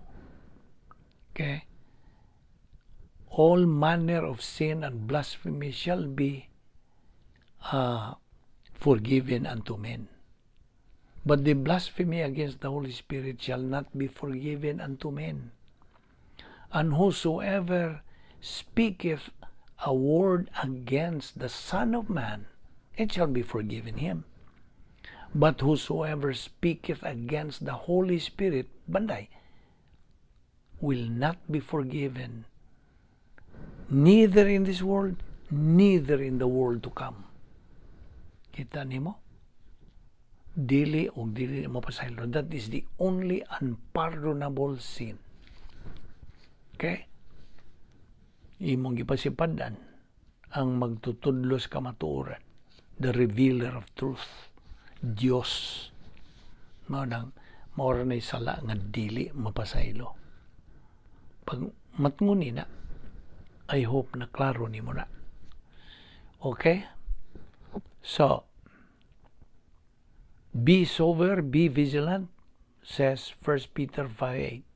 S1: okay, all manner of sin and blasphemy shall be forgiven unto men. But the blasphemy against the Holy Spirit shall not be forgiven unto men. And whosoever speaketh a word against the Son of Man, it shall be forgiven him. But whosoever speaketh against the Holy Spirit, banday, will not be forgiven, neither in this world, neither in the world to come. Kita nimo? Dili o dili mapasaylo. That is the only unpardonable sin. Okay? Imong gipasipadan ang magtutudlos kamatuoran, the revealer of truth, Dios. Mao nang maura na sala nga dili mapasaylo. Pag matnguni na, I hope na klaro nimo na. Okay? So, be sober, be vigilant, says 1 Peter 5:8.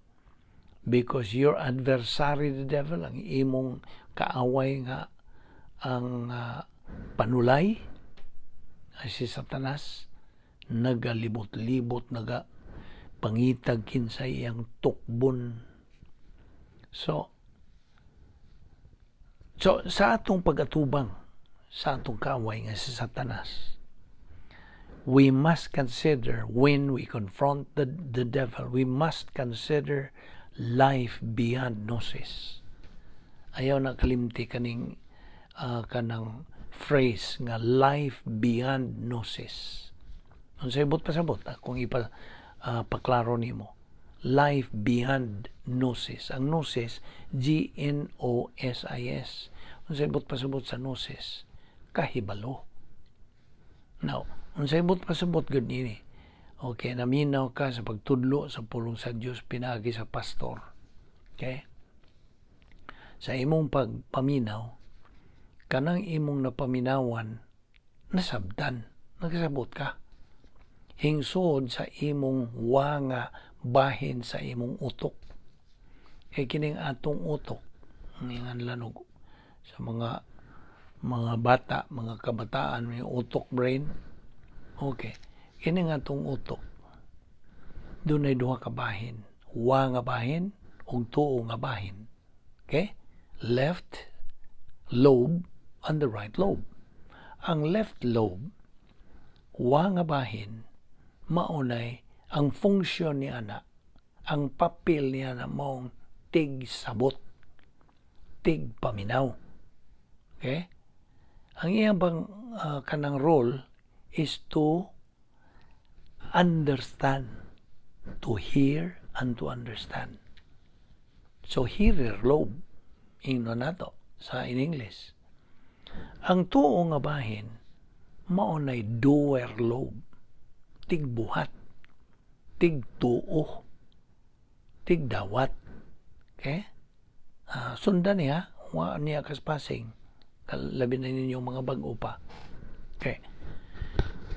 S1: Because your adversary, the devil, ang imong kaaway nga ang panulay, ay si Satanas, nagalibot-libot, pangitag kinsay iyang tukbon. So sa atong pag-atubang sa atong kaaway nga si Satanas, we must consider, when we confront the devil, we must consider life beyond gnosis. Ayaw na kalimti kaning kanang phrase nga life beyond gnosis. Unsay ibot pasabot kung paklaro nimo. Life beyond gnosis. Ang gnosis, Gnosis. Unsay ibot pasabot sa gnosis? Kahibalo. Now, unsay ibot pasabot gud nini? Okay, naminaw ka sa pagtudlo sa pulong sa Dios pinagi sa pastor. Okay? Sa imong pagpaminaw, kanang imong napaminawan, nasabdan, nagsabot ka. Hingsod sa imong wanga bahin sa imong utok. Kay kining atong utok, ningan lanog sa mga bata, mga kabataan, may utok brain. Okay. Kini nga itong utok, doon ay duha ka bahin. Wa nga bahin, ug tuo nga bahin. Okay? Left lobe and the right lobe. Ang left lobe, wa nga bahin, maunay, ang function niya na, ang papel niya na maong tig sabot, tig paminaw. Okay? Ang iyang kanang role is to understand. To hear and to understand. So, hearer lobe, ingno nato sa in English. Ang tuo nga bahin, maunay doer lobe, tigbuhat, tigtuo, tigdawat. Okay? Sundan niya, niya kaspasing, labi na ninyong mga bago pa. Okay.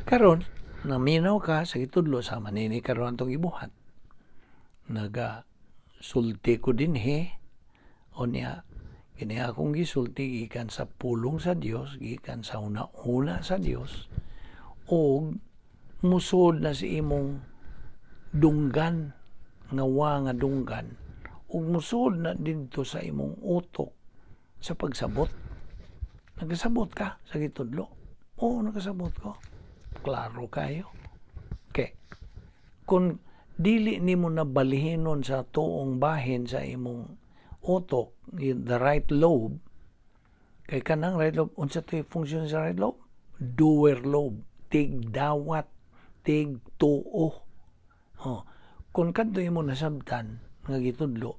S1: Karon, naminaw ka sa itudlo sa manini karon atong ibuhat. Sulti ko din o niya, kini akong gisulti gikan sa pulong sa Dios, gikan sa una-una sa Dios, o musod na si imong dunggan, nga dunggan, o musod na dito sa imong utok sa pagsabot. Nagasabot ka sa gitudlo? Oo, nagasabot ko. Klaro kayo. Okay. Kung dili nimo na balihinon sa tuong bahin sa imong utok, the right lobe, kay kanang right lobe, unsa to function sa right lobe? Doer lobe, tigdawat, tigtuo. Kung kadto imo nasabtan nga gitudlo,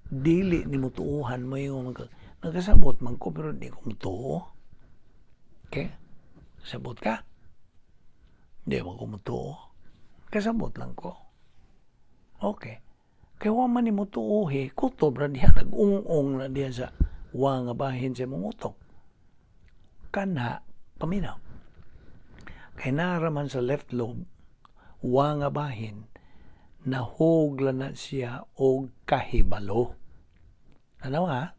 S1: dili nimo tuuhan mo yung nagasabot man ko pero di ko mutuo. Okay? Sabot ka? Di mo ko mutuo. Kasabot lang ko. Okay. Kaya wa man nimo tuuhi, kutob ra diha, nag-ung-ung na diha sa nga bahin sa imong utok. Kana, paminaw. Kaya naraman sa left lobe, nga bahin, nahugla na siya og kahibalo. Ano ha?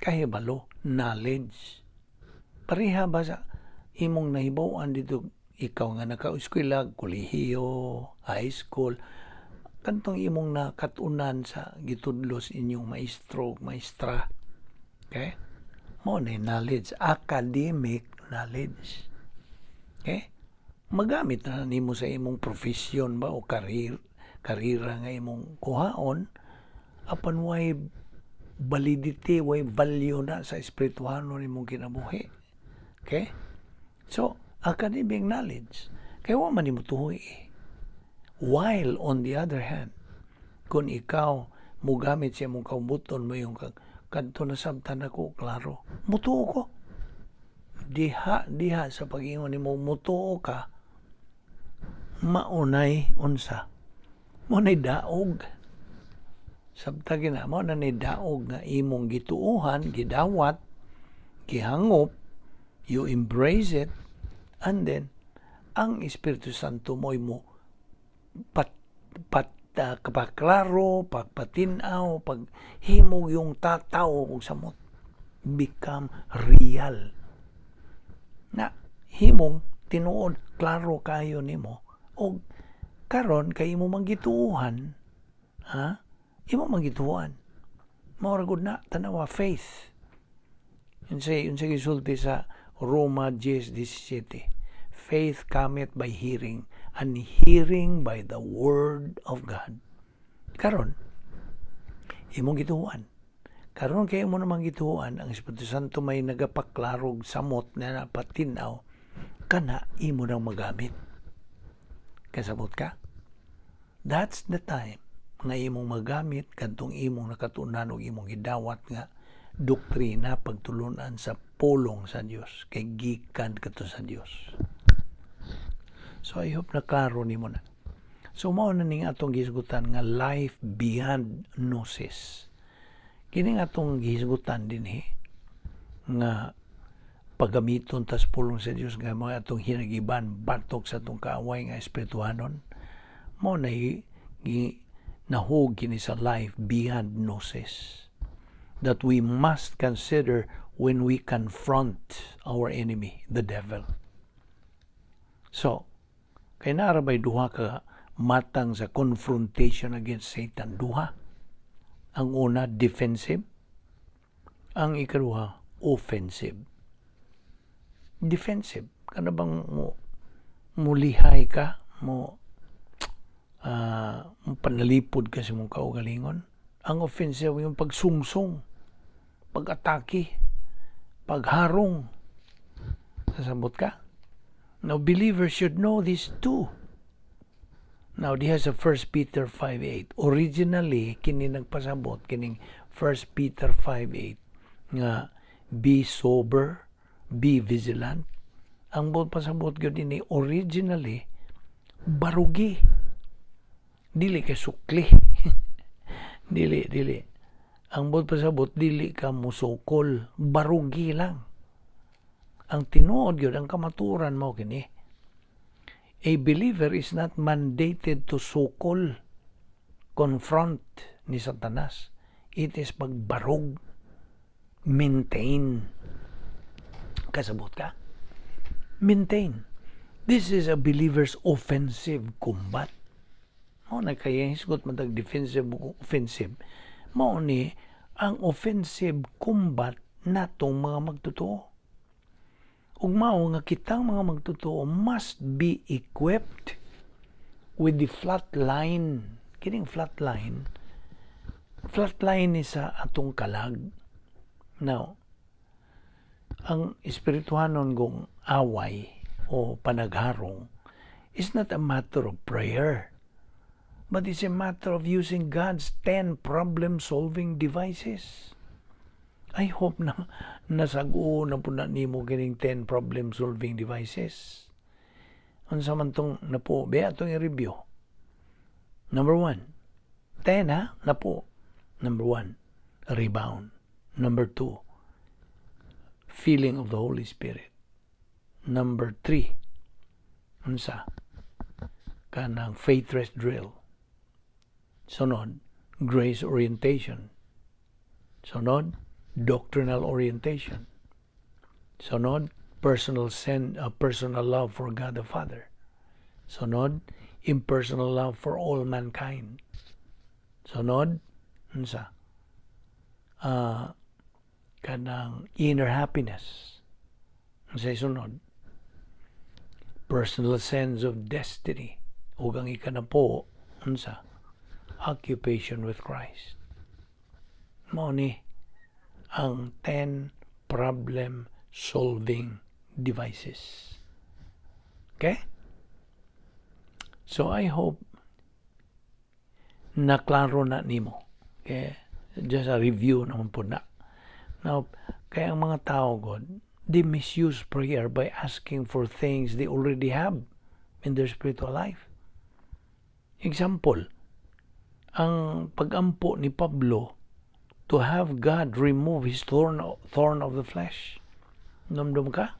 S1: Kahibalo, knowledge. Pareha ba sa imong nahibawan dito, ikaw nga naka-eskwela, kolehiyo, high school, kantong imong nakatunan sa gitudlos inyong maestro, maestra. Okay? Mo na knowledge, academic knowledge. Okay? Magamit na nimo sa imong profession ba o karira nga imong kuhaon, apan way validity, way value na sa espirituhanon imong kinabuhi. Okay? So, academic knowledge. Kaya wa man nimo tuhoy. While on the other hand, kung ikaw mugamit sa imong kaubuton mo yung kadto na sabtan ako, klaro, mutuo ko. Diha sa pag-ingon nimo mutuo ka, maunay unsa? Maunay daog. Sabta gina mo na ni daog nga imong gituuhan, gidawat, gihangop, you embrace it, and then ang Espiritu Santo mo kapaklaro, pagpatinaw, paghimog yung tataw o samot, become real. Na himong tinuod, klaro kayo nimo, o karon kay imo manggituuhan, imo manggituuhan. Mauragod na, tanawa, faith. Yun sa gisulti sa Roma 10:17. Faith cometh by hearing, and hearing by the word of God. Karon, imong gituuan. Karon kay imo namang gituuan, ang Espiritu Santo may nagapaklarog samot na napatinaw, kana imo nang magamit. Kasabot ka? That's the time nga imong magamit kadtong imong nakatunan o imong gidawat nga doktrina pagtulunan sa pulong sa Dios, kay gikan kadto sa Dios. So I hope na klaro nimo na. So mao na ning atong gisgutan nga life beyond gnosis. Kini nga atong gisgutan dinhi nga paggamiton tas pulong sa Dios nga mga atong hinagiban batok sa atong kaaway nga espirituhanon. Mao na nahug kini sa life beyond gnosis that we must consider when we confront our enemy, the devil. So, kay naarabay duha ka matang sa confrontation against Satan. Duha. Ang una, defensive. Ang ikaduha, offensive. Defensive. Kana bang mulihay ka, panalipod ka sa mong kaugalingon. Ang offensive, yung pagsungsong, pag-atake, pagharong. Sasabot ka? Now, believers should know this too. Now, diha sa 1 Peter 5:8. Originally, kini nagpasabot, kining 1 Peter 5:8, nga, be sober, be vigilant. Ang buot pasabot gyud ini originally, barugi. Dili kay sukli. dili. Ang buot pasabot, dili ka musukol, barugi lang. Ang tinuod gyud, ang kamaturan mo kini, a believer is not mandated to sukol, confront ni Satanas. It is pagbarog, maintain. Kasabot ka? Maintain. This is a believer's offensive combat. Mao na kaya hisgot matag defensive ug offensive. Mao ni ang offensive combat natong mga magtotoo. Ug mao nga kitang mga magtotoo must be equipped with the flat line. Kining flat line ni sa atong kalag. Now, ang espirituhanon gong away o panagharong is not a matter of prayer, but it's a matter of using God's 10 problem-solving devices. I hope na nasago na po na nimo kining 10 problem-solving devices. Unsa man tong napo, be atong i-review. Number 1, 10 ha, napo. Number 1, rebound. Number 2, feeling of the Holy Spirit. Number 3, unsa? Kanang faith rest drill. Sunod, grace orientation. Sunod, doctrinal orientation. Sunod, personal love for God the Father. Sunod, impersonal love for all mankind. Sunod, unsa? Kanang inner happiness. Unsay sunod? Personal sense of destiny. Ug ang ikanapo, unsa? Occupation with Christ. Mao ni ang 10 problem-solving devices. Okay? So, I hope naklaro na nimo. Okay? Just a review naman po na. Now, kaya ang mga tao, God, they misuse prayer by asking for things they already have in their spiritual life. Example, ang pag-ampo ni Pablo to have God remove his thorn of the flesh. Namdom ka?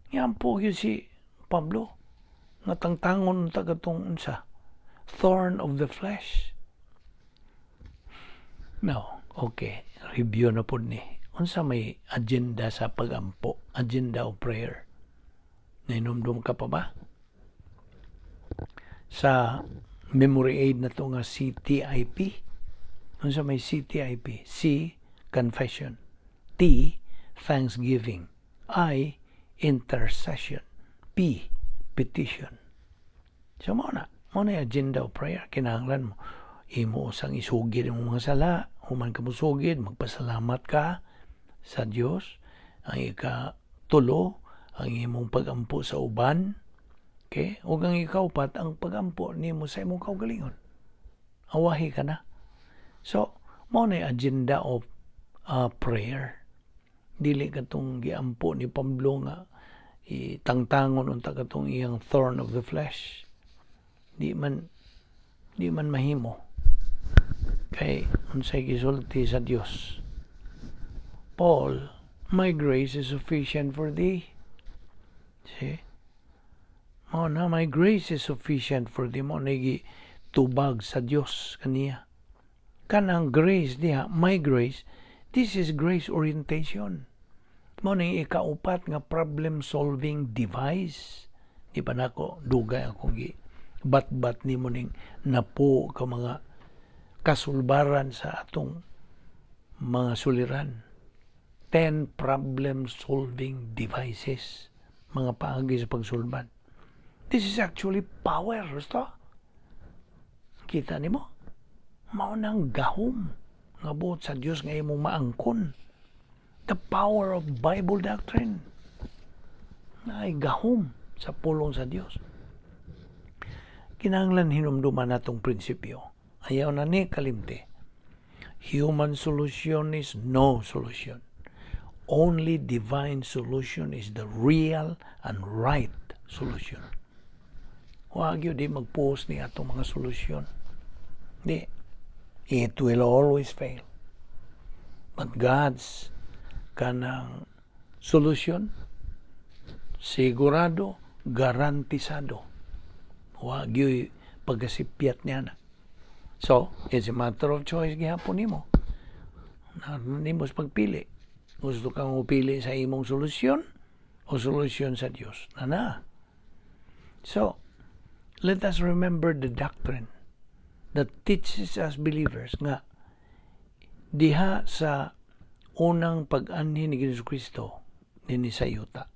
S1: Iampo yun si Pablo. Natangtangon tagatong unsa? Thorn of the flesh. No, okay. Review na po ni. Unsa may agenda sa pag-ampo? Agenda of prayer. Nainumdum ka pa ba? Sa memory aid na to nga CTIP. Unsa may CTIP? C, confession. T, thanksgiving. I, intercession. P, petition. So, mo na agenda of prayer. Kinahanglan mo. Imo sang isugid ang mga sala. Human ka mo sugid, magpasalamat ka sa Dios. Ang ikatulo, ang imong pag-ampo sa uban. Okay? O ang ikaupat, ang pag-ampo nimo sa imong kaugalingon. Awahi ka na. So, mo na agenda of prayer. Dili katong giampo ni Pablo nga itangtangon unta katong iyang thorn of the flesh. Di man mahimo. Kay unsay gisulti sa Dios. Paul, my grace is sufficient for thee. See? Mo na, my grace is sufficient for thee. Mo na tubag sa Dios kaniya. Kanang grace niya, my grace, this is grace orientation. Mo na ikaupat nga problem-solving device. Di ba nako, dugay akong bat-bat ni mo ning napo ka mga kasulbaran sa atong mga suliran. 10 problem-solving devices. Mga paagi sa pagsulban. This is actually power. Gusto? Kita ni mo? Mao nang gahom nga buot sa Dios nga imong maangkon. The power of Bible doctrine. Naay gahom sa pulong sa Dios. kinahanglan hinumduman natong prinsipyo. Ayaw na ni kalimti. Human solution is no solution. Only divine solution is the real and right solution. Huwag yun di mag-post ni atong mga solusyon. Di. It will always fail. But God's kanang solution, sigurado, garantisado. Huwag yun pagkasipyat niya na. So, it's a matter of choice gihapon nimo. Nimo pagpili. Gusto kang upili sa imong solusyon o solusyon sa Dios. Nana. So, let us remember the doctrine that teaches us believers nga diha sa unang pag-anhi ni Jesucristo ni sa yuta.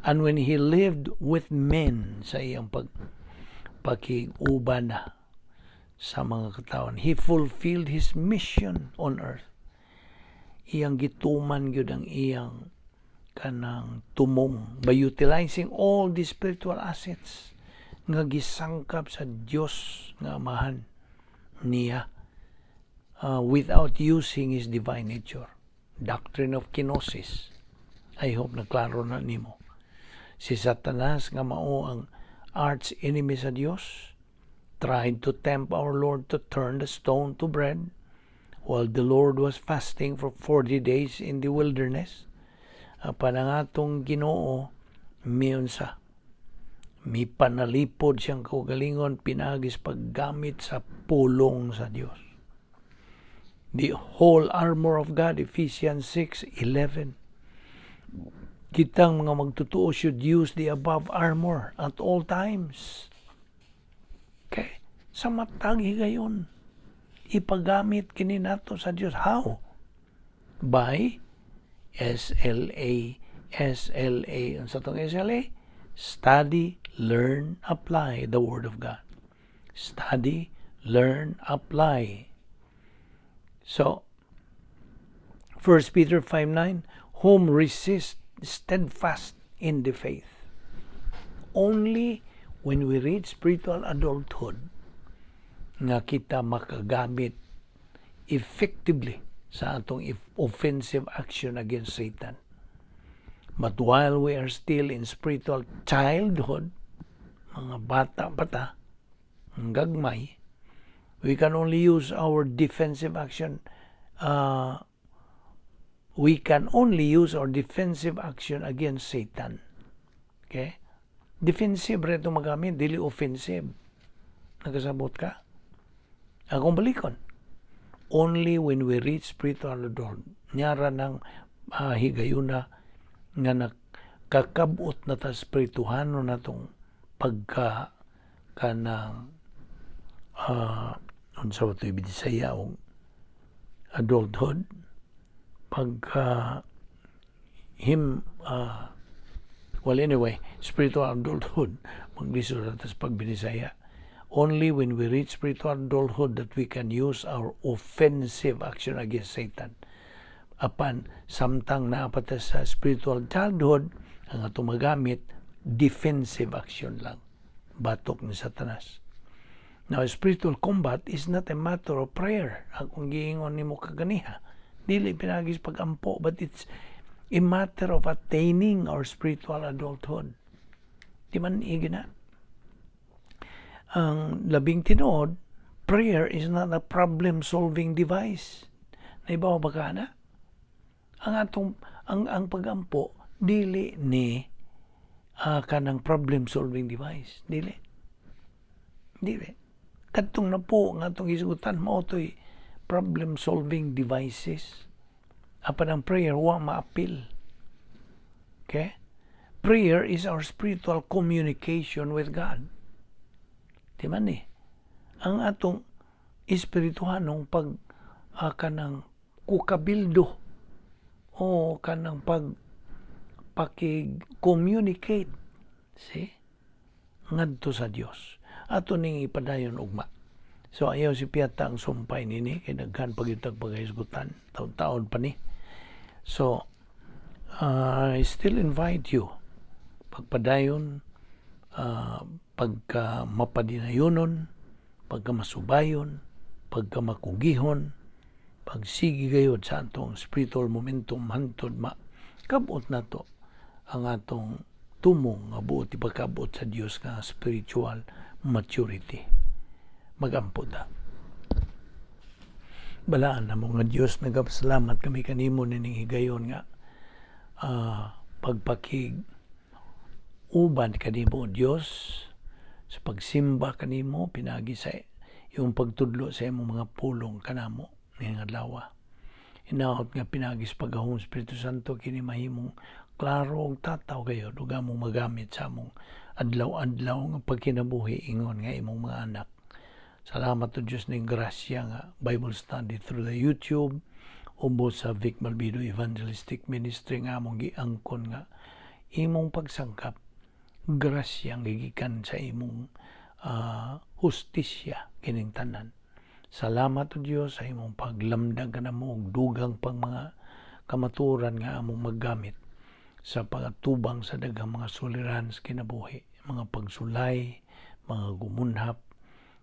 S1: And when He lived with men sa iyang pag-uban na sa mga katawan, He fulfilled His mission on earth. Iyang gituman gyud ang iyang kanang tumong by utilizing all the spiritual assets nga gisangkap sa Dios nga Amahan niya without using His divine nature. Doctrine of kenosis. I hope na klaro na nimo. Si Satanas nga mao ang arch enemy sa Dios tried to tempt our Lord to turn the stone to bread while the Lord was fasting for 40 days in the wilderness. Apan ang atong Ginoo miunsa mi panalipod siyang kaugalingon pinagis paggamit sa pulong sa Dios. The whole armor of God, Ephesians 6:11. Kitang mga magtutuo should use the above armor at all times. Okay? Sa matag higayon, ipagamit kini nato sa Dios. How? By SLA. Ang sa itong SLA, study, learn, apply the Word of God. Study, learn, apply. So, 1 Peter 5:9, whom resist steadfast in the faith. Only when we reach spiritual adulthood nga kita makagamit effectively sa atong offensive action against Satan. But while we are still in spiritual childhood, mga bata, gagmay, we can only use our defensive action. We can only use our defensive action against Satan. Okay? Defensive reto magamit, dili offensive. Nagkasabot ka? Akong balikon. Only when we reach spiritual adult, nyara ng higayuna nga nakakabot na ta spirituhano na tong pagka kanang unsa ba ito Bisaya o adulthood pagka well anyway spiritual adulthood maglisod natas pagbinisaya. Only when we reach spiritual adulthood that we can use our offensive action against Satan. Apan samtang naapat sa spiritual childhood ang atong magamit defensive action lang, batok ni Satanas. Now, spiritual combat is not a matter of prayer. Akong giingon nimo kaganiha, dili pinagis pagampo, but it's a matter of attaining our spiritual adulthood. Di man igina. Ang labing tinuod, prayer is not a problem-solving device. Naibaw ba ka na? Ang pagampo, dili ni kanang problem-solving device. Dili. Katong na po, nga itong isugutan mo ito'y problem-solving devices. Apan ang prayer, huwag ma-appeal. Okay? Prayer is our spiritual communication with God. Di man ang atong espirituhanong kanang kukabildo o kanang pakig-communicate ngadto sa Dios. Ato ning ipadayon ugma. So ayaw si Piata ang sumpay nini kay daghan pagyutag pagahisgutan taon-taon pa ni. So I still invite you pagpadayon pagka mapadinayunon, pagka masubayon, pagka makugihon, pagsigi gayod sa atong spiritual momentum hantod makabot na to ang atong tumong nga buot ipakabot sa Dios nga spiritual maturity. Magampo ta. Balaan na mo nga Dios, nagapasalamat kami kanimo nining higayon nga pagpakig uban kanimo Dios sa pagsimba kanimo pinagi sa yung pagtudlo sa imong mga pulong kanamo ning adlaw. Hinaot nga pinagi sa pagahom Espiritu Santo kini mahimong klaro og tataw kayo ug among magamit sa among adlaw-adlaw nga pagkinabuhi ingon nga imong mga anak. Salamat to Dios ning grasya nga Bible study through the YouTube ubo sa Vic Balbido Evangelistic Ministry nga among giangkon nga imong pagsangkap grasya nga gikan sa imong hustisya kining tanan. Salamat to Dios sa imong paglamdag kanamo og dugang pang mga kamaturan nga among maggamit sa pagatubang sa daghang mga suliran sa kinabuhi, mga pagsulay, mga gumunhap,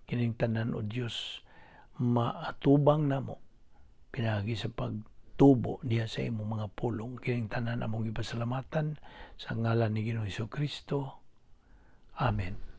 S1: kining tanan o Dios maatubang namo pinagi sa pagtubo niya sa imong mga pulong. Kining tanan among ipasalamatan sa ngalan ni Ginoong Hesukristo. Amen.